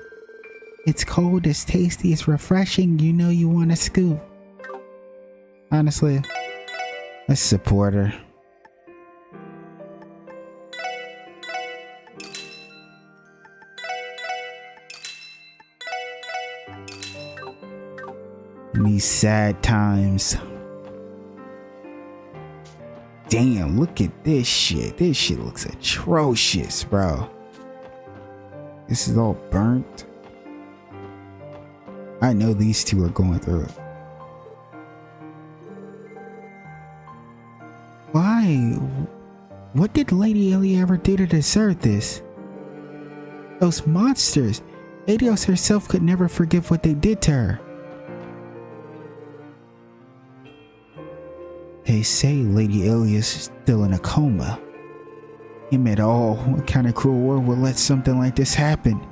It's cold, it's tasty, it's refreshing, you know you want a scoop. Honestly, I support her. In these sad times. Damn, look at this shit. This shit looks atrocious, bro. This is all burnt. I know these two are going through it. Why? What did Lady Ilya ever do to deserve this? Those monsters. Adios herself could never forgive what they did to her. They say Lady Ilya's still in a coma. Him at all, what kind of cruel world would let something like this happen?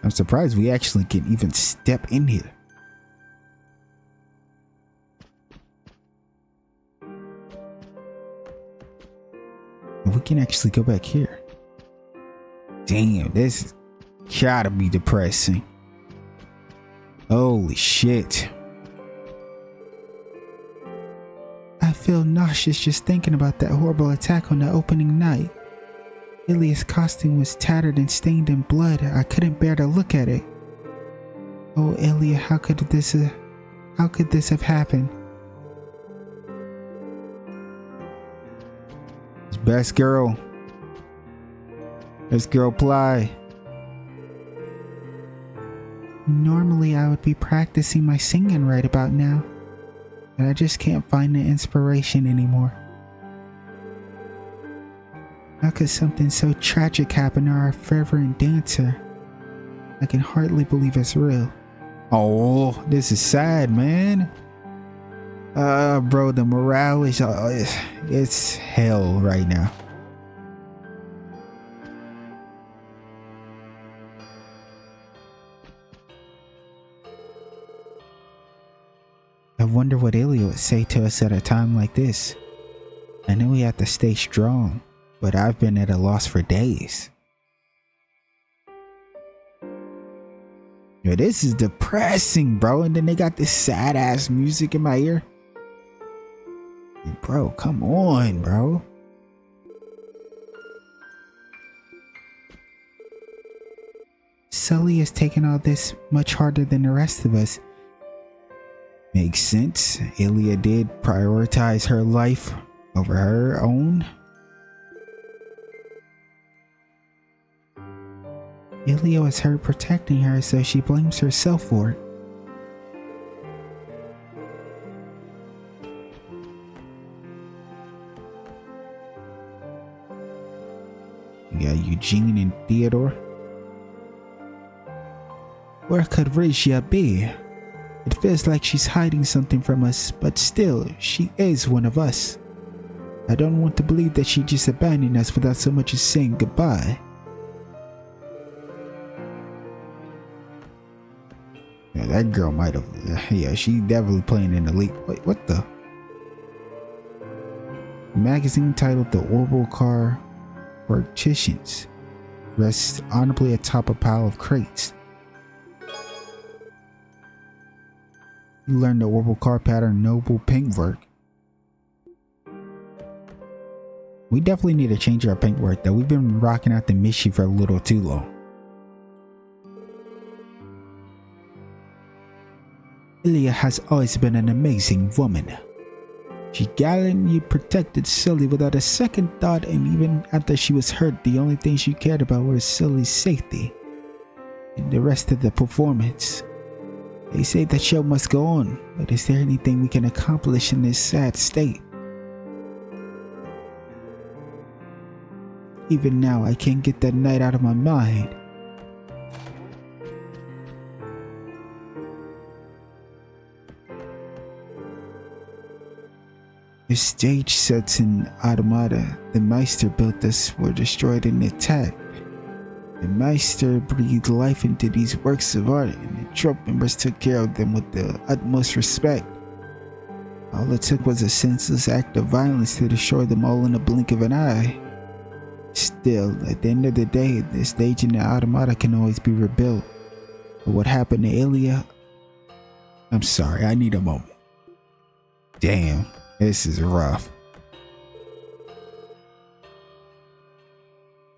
I'm surprised we actually can even step in here. We can actually go back here. Damn, this has gotta be depressing. Holy shit. I feel nauseous just thinking about that horrible attack on the opening night. Ilya's costume was tattered and stained in blood. I couldn't bear to look at it. Oh, Ilya, how could this have happened? It's best girl. Best girl Ply. Normally I would be practicing my singing right about now, but I just can't find the inspiration anymore. How could something so tragic happen to our fervent dancer? I can hardly believe it's real. Oh, this is sad, man. Bro, the morale is it's hell right now. I wonder what Ilya would say to us at a time like this. I know we have to stay strong, but I've been at a loss for days. Yo, this is depressing, bro, and then they got this sad ass music in my ear. Bro, come on, bro. Sully is taking all this much harder than the rest of us. Makes sense. Ilya did prioritize her life over her own. Ilya was her protecting her, so she blames herself for it. You got Eugene and Theodore. Where could Rizia be? It feels like she's hiding something from us, but still, she is one of us. I don't want to believe that she just abandoned us without so much as saying goodbye. Yeah, that girl might have. Yeah, she definitely playing in the league. Wait, what the? Magazine titled "The Orbital Car Partitions" rests honorably atop a pile of crates. You learn the orbital car pattern noble paintwork. We definitely need to change our paintwork though. We've been rocking out the Mishi for a little too long. Ilya has always been an amazing woman. She gallantly protected Sully without a second thought, and even after she was hurt, the only thing she cared about was Sully's safety and the rest of the performance. They say the show must go on, but is there anything we can accomplish in this sad state? Even now, I can't get that night out of my mind. The stage sets in Automata the Meister built us were destroyed in the attack. The Meister breathed life into these works of art, and the troop members took care of them with the utmost respect. All it took was a senseless act of violence to destroy them all in a blink of an eye. Still, at the end of the day, the stage in the Automata can always be rebuilt. But what happened to Ilya? I'm sorry, I need a moment. Damn, this is rough.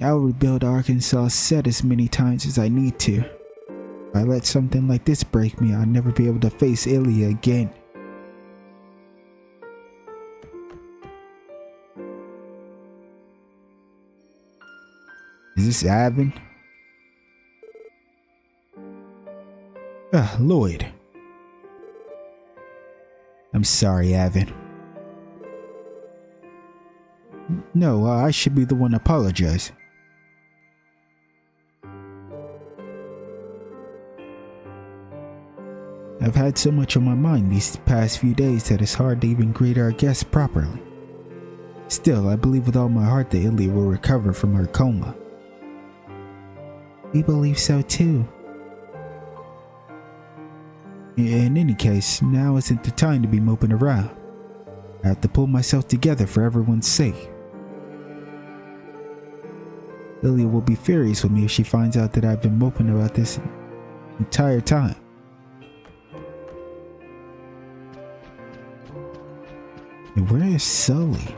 I'll rebuild Arkansas set as many times as I need to. If I let something like this break me, I'll never be able to face Ilya again. Is this Avon? Lloyd. I'm sorry, Avon. No, I should be the one to apologize. I've had so much on my mind these past few days that it's hard to even greet our guests properly. Still, I believe with all my heart that Ilya will recover from her coma. We believe so too. In any case, now isn't the time to be moping around. I have to pull myself together for everyone's sake. Ilya will be furious with me if she finds out that I've been moping about this entire time. And where is Sully?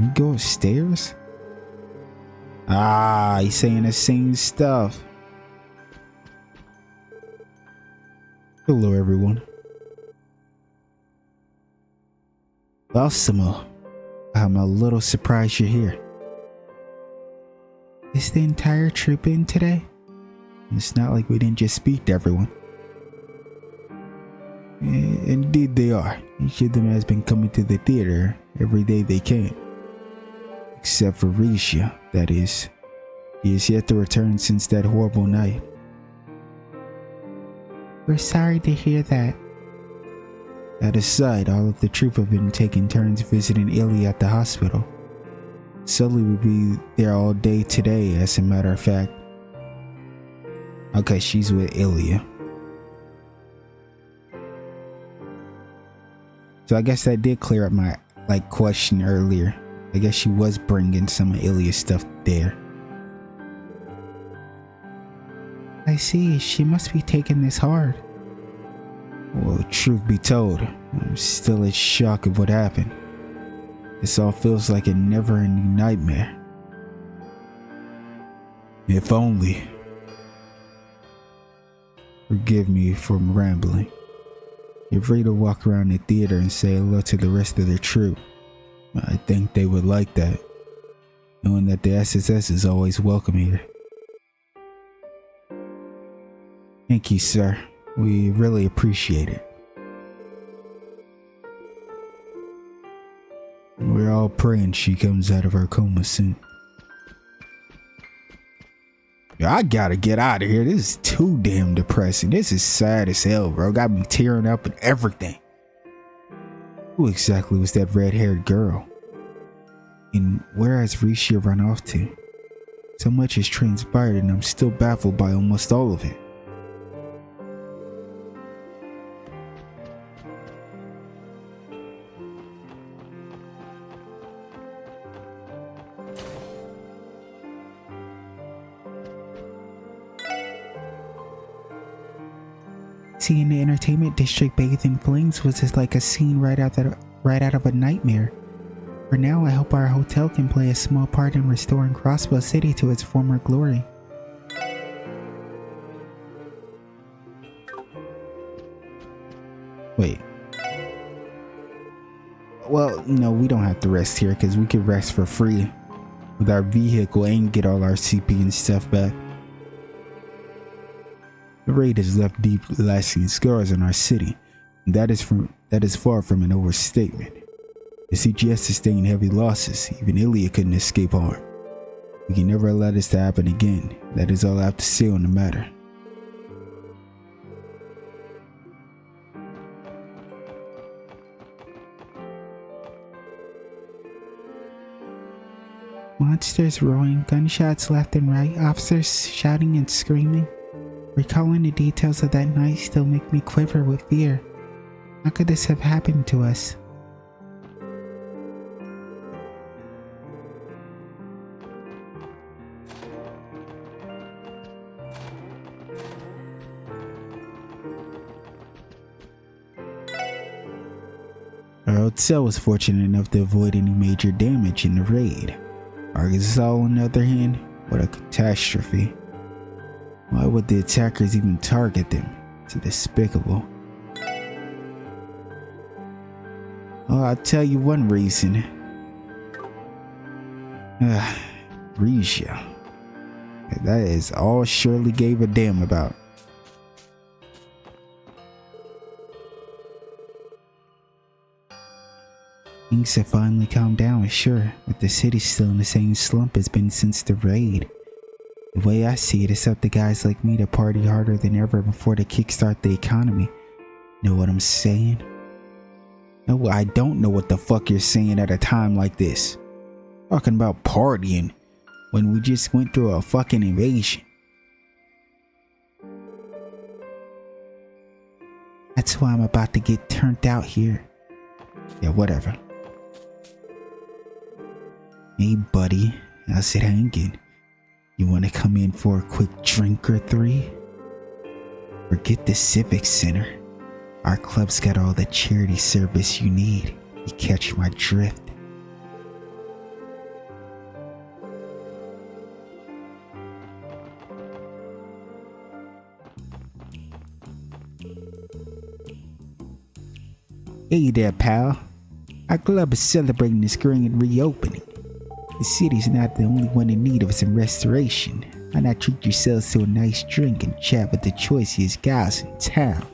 We go upstairs? Ah, he's saying the same stuff. Hello, everyone. Balsamo, I'm a little surprised you're here. Is the entire troop in today? It's not like we didn't just speak to everyone. Indeed they are. Each of them has been coming to the theater every day they can. Except for Risha, that is. He is yet to return since that horrible night. We're sorry to hear that. That aside, all of the troop have been taking turns visiting Ilya at the hospital. Sully will be there all day today, as a matter of fact. Okay, she's with Ilya. So I guess that did clear up my question earlier. I guess she was bringing some of Ilya's stuff there. I see, she must be taking this hard. Well, truth be told, I'm still in shock of what happened. This all feels like a never-ending nightmare. If only. Forgive me for rambling. You're free to walk around the theater and say hello to the rest of the troop. I think they would like that, knowing that the SSS is always welcome here. Thank you, sir. We really appreciate it. We're all praying she comes out of her coma soon. I gotta get out of here. This is too damn depressing. This is sad as hell, bro. Got me tearing up and everything. Who exactly was that red-haired girl? And where has Risha run off to? So much has transpired and I'm still baffled by almost all of it. Seeing the entertainment district bathed in flames was just like a scene right out of a nightmare. For now, I hope our hotel can play a small part in restoring Crossbow City to its former glory. Wait. Well, no, we don't have to rest here because we could rest for free with our vehicle and get all our CP and stuff back. The raid has left deep lasting scars on our city, and that is far from an overstatement. The CGS sustained heavy losses. Even Ilya couldn't escape harm. We can never allow this to happen again. That is all I have to say on the matter. Monsters roaring, gunshots left and right, officers shouting and screaming. Recalling the details of that night still make me quiver with fear. How could this have happened to us? Our hotel was fortunate enough to avoid any major damage in the raid. Arkansas, on the other hand, what a catastrophe. Why would the attackers even target them? It's despicable. Oh, I'll tell you one reason. Risha. That is all Shirley gave a damn about. Things have finally calmed down, sure, but the city's still in the same slump it's been since the raid. The way I see it, it's up to guys like me to party harder than ever before to kickstart the economy. Know what I'm saying? No, I don't know what the fuck you're saying at a time like this. Talking about partying when we just went through a fucking invasion. That's why I'm about to get turned out here. Yeah, whatever. Hey buddy, how's it hanging? You wanna come in for a quick drink or three? Forget the Civic Center. Our club's got all the charity service you need. You catch my drift? Hey there, pal. Our club is celebrating its grand reopening. The city's not the only one in need of some restoration. Why not treat yourselves to a nice drink and chat with the choicest guys in town?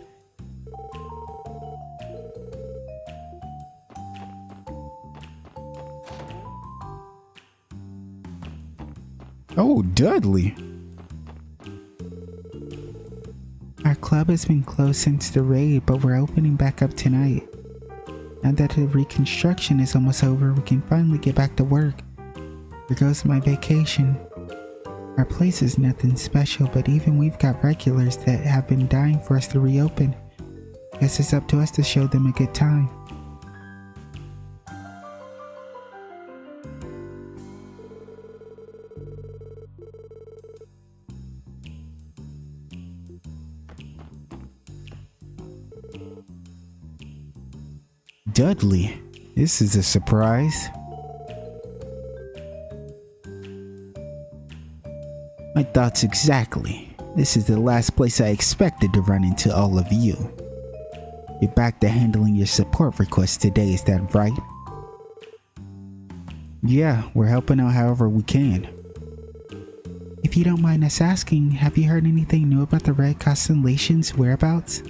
Oh, Dudley. Our club club has been closed since the raid, but we're opening back up tonight. Now that the reconstruction is almost over, we can finally get back to work. Here goes my vacation. Our place is nothing special, but even we've got regulars that have been dying for us to reopen. Guess it's up to us to show them a good time. Dudley, this is a surprise. My thoughts exactly. This is the last place I expected to run into all of you. You're back to handling your support requests today, is that right? Yeah, we're helping out however we can. If you don't mind us asking, have you heard anything new about the Red Constellation's whereabouts?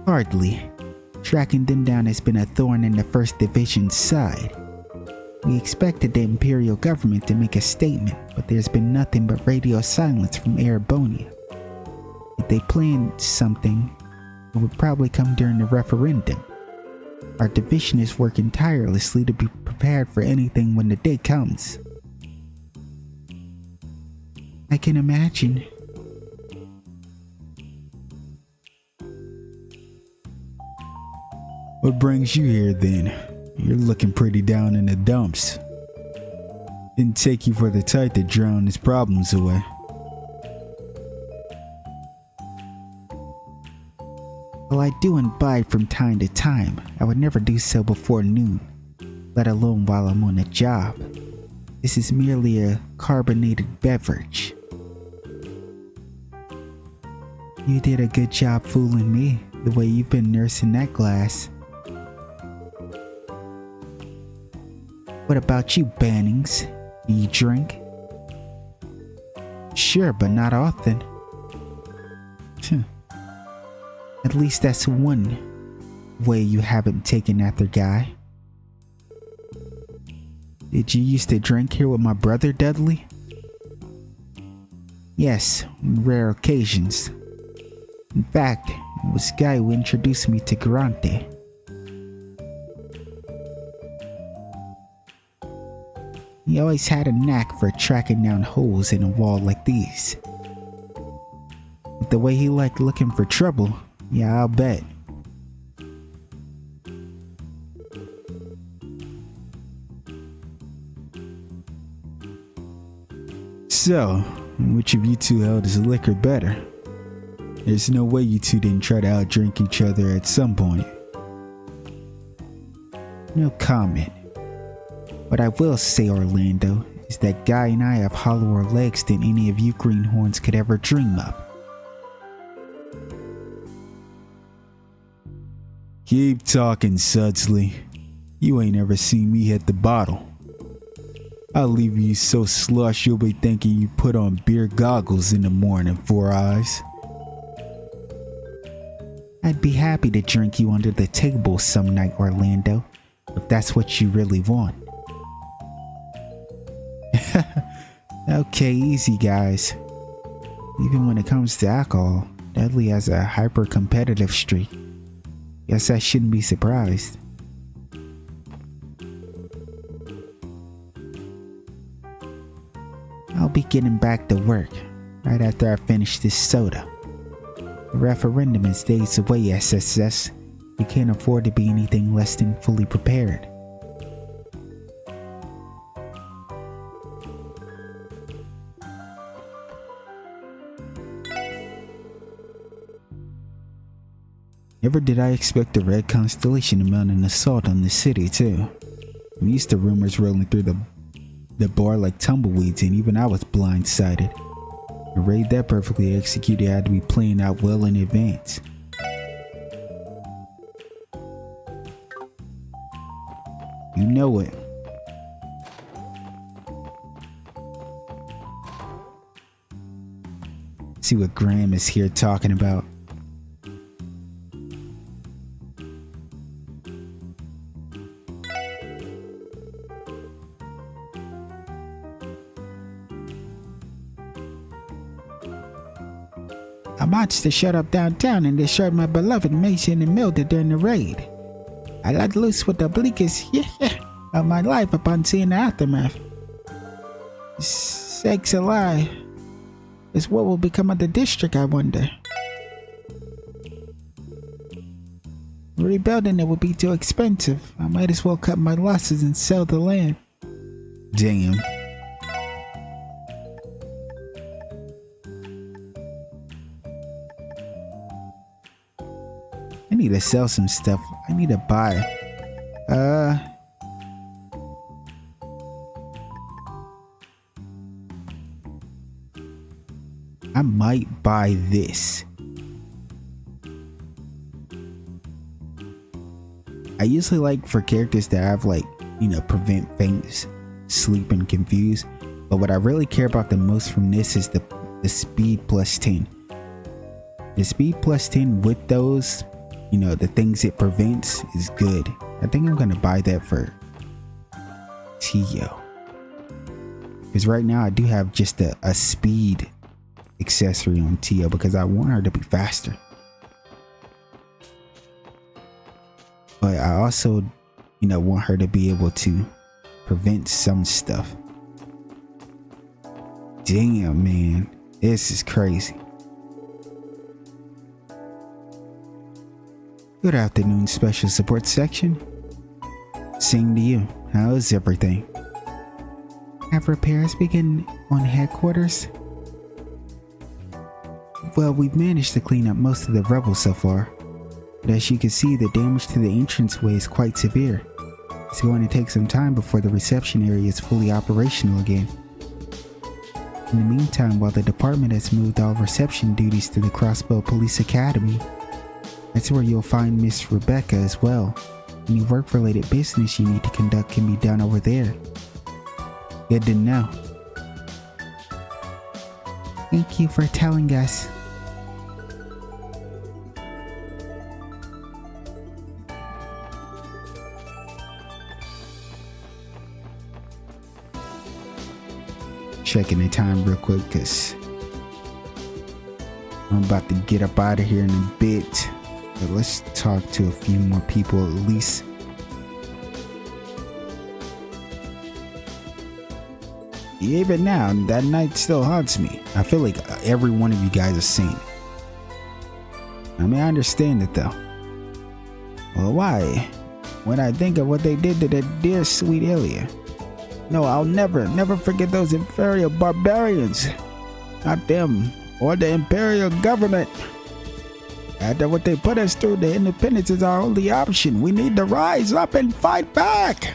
Hardly. Tracking them down has been a thorn in the First Division's side. We expected the Imperial government to make a statement, but there's been nothing but radio silence from Erebonia. If they planned something, it would probably come during the referendum. Our division is working tirelessly to be prepared for anything when the day comes. I can imagine. What brings you here then? You're looking pretty down in the dumps. Didn't take you for the type to drown his problems away. Well, I do imbibe from time to time. I would never do so before noon, let alone while I'm on the job. This is merely a carbonated beverage. You did a good job fooling me, the way you've been nursing that glass. What about you, Bannings? Do you drink? Sure, but not often. At least that's one way you haven't taken after Guy. Did you used to drink here with my brother, Dudley? Yes, on rare occasions. In fact, it was Guy who introduced me to Garante. He always had a knack for tracking down holes in a wall like these. With the way he liked looking for trouble, yeah, I'll bet. So, which of you two held his liquor better? There's no way you two didn't try to outdrink each other at some point. No comment. What I will say, Orlando, is that Guy and I have hollower legs than any of you greenhorns could ever dream of. Keep talking, Sudsley. You ain't ever seen me hit the bottle. I'll leave you so slush you'll be thinking you put on beer goggles in the morning, Four Eyes. I'd be happy to drink you under the table some night, Orlando, if that's what you really want. Okay, easy guys. Even when it comes to alcohol, Dudley has a hyper-competitive streak. Guess I shouldn't be surprised. I'll be getting back to work right after I finish this soda. The referendum is days away, SSS. We can't afford to be anything less than fully prepared. Never did I expect the Red Constellation to mount an assault on the city too. I'm used to rumors rolling through the bar like tumbleweeds, and even I was blindsided. A raid that perfectly executed had to be planned out well in advance. You know it. See what Graham is here talking about. A monster showed up downtown and destroyed my beloved Mason and Mildred during the raid. I let loose with the bleakest of my life upon seeing the aftermath. Sakes alive. Is what will become of the district, I wonder. Rebuilding it would be too expensive. I might as well cut my losses and sell the land. Damn. I need to sell some stuff. I need to buy. I might buy this. I usually like for characters that have like, you know, prevent faint sleep and confuse. But what I really care about the most from this is the speed plus 10. The speed plus 10 with those, you know, the things it prevents is good. I think I'm gonna buy that for Tio. Because right now I do have just a speed accessory on Tio because I want her to be faster. But I also, you know, want her to be able to prevent some stuff. Damn, man. This is crazy. Good afternoon, Special Support Section. Same to you. How is everything? Have repairs begun on headquarters? Well, we've managed to clean up most of the rubble so far. But as you can see, the damage to the entranceway is quite severe. It's going to take some time before the reception area is fully operational again. In the meantime, while the department has moved all reception duties to the Crossbow Police Academy, that's where you'll find Miss Rebecca as well. Any work-related business you need to conduct can be done over there. Good to know. Thank you for telling us. Checking the time real quick because I'm about to get up out of here in a bit. But let's talk to a few more people at least. Even now, that night still haunts me. I feel like every one of you guys has seen it. I mean, I understand it though. Well, why? When I think of what they did to that dear sweet Ilya. No, I'll never forget those inferior barbarians. Not them, or the imperial government. After what they put us through, the independence is our only option. We need to rise up and fight back.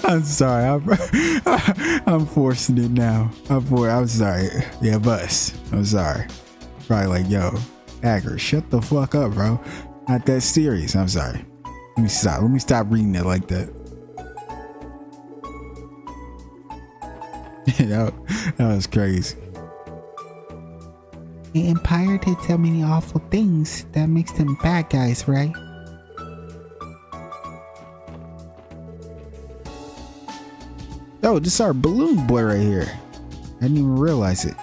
I'm sorry. I'm forcing it now. I'm sorry. Yeah, bus. I'm sorry. Probably like, yo, Agger, shut the fuck up, bro. Not that serious. I'm sorry. Let me stop. Let me stop reading it like that. that was crazy. The Empire did so many awful things. That makes them bad guys, right? Oh, this is our balloon boy right here. I didn't even realize it.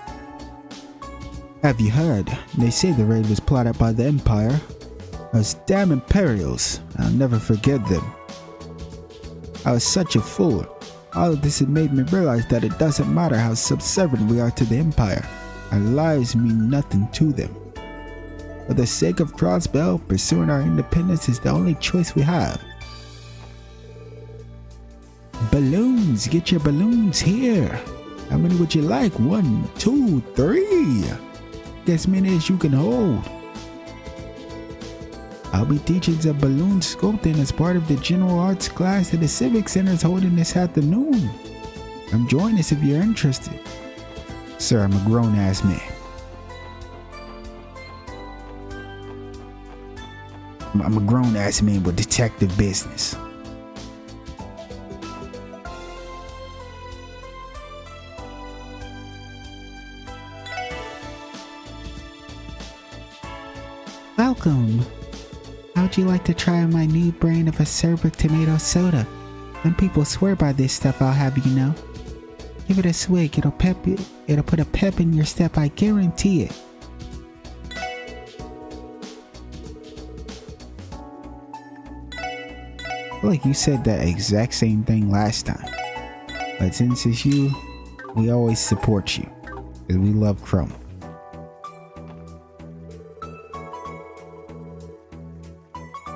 Have you heard? They say the raid was plotted by the Empire. Those damn Imperials. I'll never forget them. I was such a fool. All of this had made me realize that it doesn't matter how subservient we are to the Empire. Our lives mean nothing to them. For the sake of Crossbow, pursuing our independence is the only choice we have. Balloons! Get your balloons here! How many would you like? 1, 2, 3! As many as you can hold. I'll be teaching some balloon sculpting as part of the general arts class that the Civic Center is holding this afternoon. Come join us if you're interested. Sir, I'm a grown-ass man. I'm a grown-ass man with detective business. Welcome. How'd you like to try my new brand of acerbic tomato soda? Some people swear by this stuff, I'll have you know. Give it a swig. It'll put a pep in your step. I guarantee it. I feel like you said that exact same thing last time. But since it's you, we always support you. Because we love Chrome.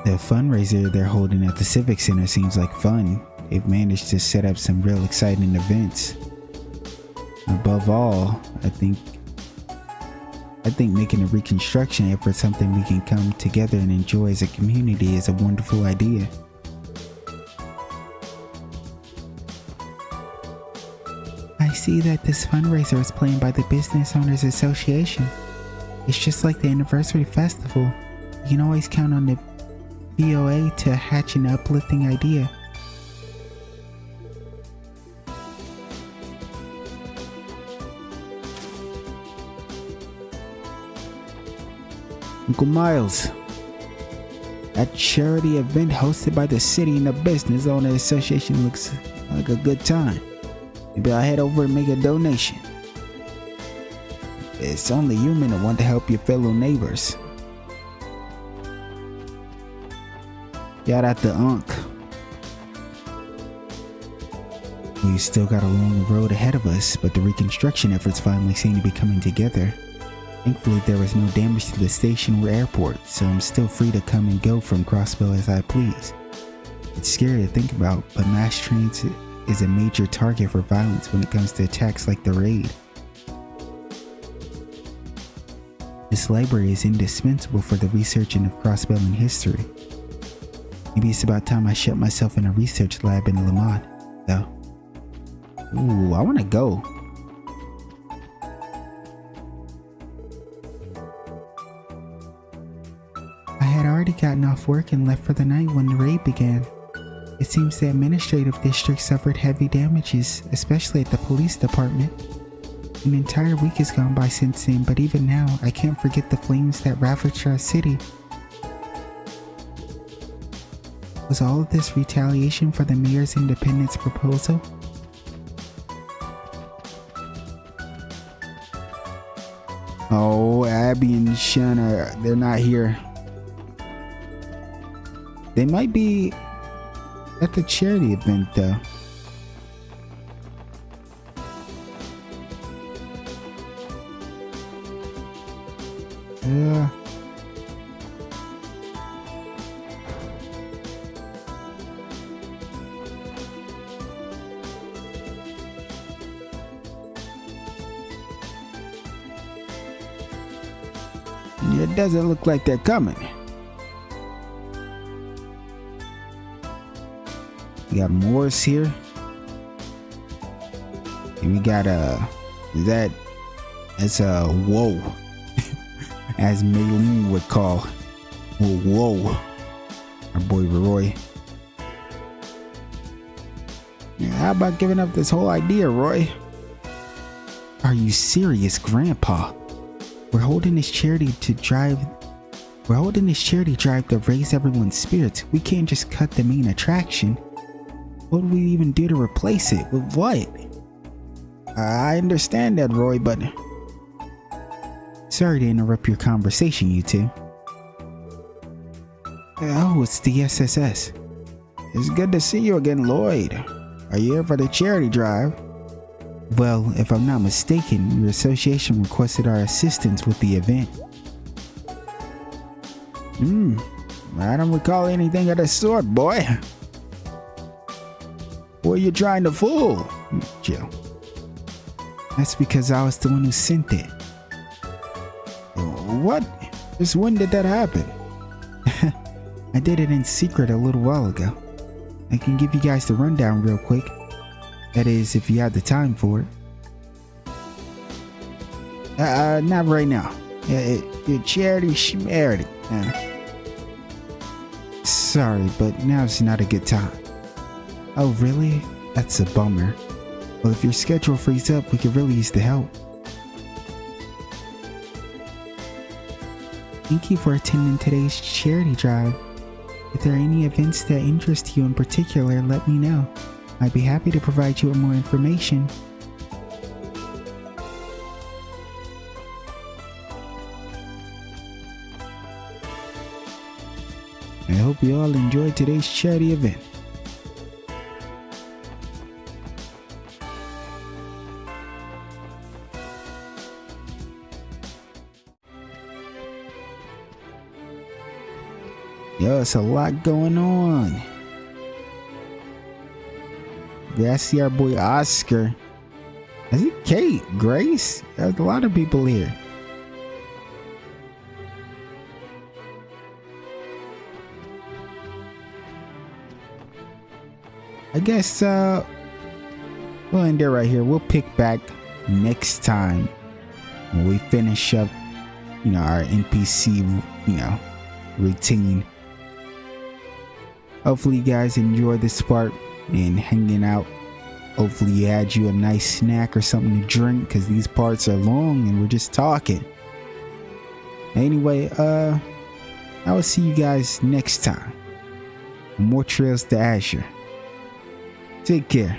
The fundraiser they're holding at the Civic Center seems like fun. They've managed to set up some real exciting events. Above all, I think making a reconstruction effort something we can come together and enjoy as a community is a wonderful idea. I see that this fundraiser is planned by the Business Owners Association. It's just like the anniversary festival. You can always count on the BOA to hatch an uplifting idea. Uncle Miles, that charity event hosted by the city and the Business Owner Association looks like a good time. Maybe I'll head over and make a donation. It's only human to want to help your fellow neighbors. Shout out to Unc. We still got a long road ahead of us, but the reconstruction efforts finally seem to be coming together. Thankfully, there was no damage to the station or airport, so I'm still free to come and go from Crossbell as I please. It's scary to think about, but mass transit is a major target for violence when it comes to attacks like the raid. This library is indispensable for the researching of Crossbell history. Maybe it's about time I shut myself in a research lab in Lamont, though. Ooh, I want to go. I had already gotten off work and left for the night when the raid began. It seems the administrative district suffered heavy damages, especially at the police department. An entire week has gone by since then, but even now, I can't forget the flames that ravaged our city. Was all of this retaliation for the mayor's independence proposal? Oh, Abby and Shanna, they're not here. They might be at the charity event though. Yeah. It doesn't look like they're coming. We got Morris here. And we got that's whoa. As Maylene would call. Whoa. Our boy Roy. Yeah, how about giving up this whole idea, Roy? Are you serious, Grandpa? We're holding this charity drive to raise everyone's spirits. We can't just cut the main attraction. What would we even do to replace it? With what? I understand that, Roy, but... Sorry to interrupt your conversation, you two. Oh, it's the SSS. It's good to see you again, Lloyd. Are you here for the charity drive? Well, if I'm not mistaken, your association requested our assistance with the event. I don't recall anything of the sort, boy. Who are you trying to fool? Jill. That's because I was the one who sent it. What? Just when did that happen? I did it in secret a little while ago. I can give you guys the rundown real quick. That is, if you have the time for it. Not right now. Your charity schmarity. Sorry, but now's not a good time. Oh, really? That's a bummer. Well, if your schedule frees up, we could really use the help. Thank you for attending today's charity drive. If there are any events that interest you in particular, let me know. I'd be happy to provide you with more information. I hope you all enjoyed today's charity event. Yo, it's a lot going on. Yeah, I see our boy Oscar. I see Kate, Grace. There's a lot of people here. I guess we'll end it right here. We'll pick back next time when we finish up, our NPC, routine. Hopefully you guys enjoy this part and hanging out. Hopefully you had you a nice snack or something to drink, because these parts are long and we're just talking. Anyway, I will see you guys next time. More Trails to Azure. Take care.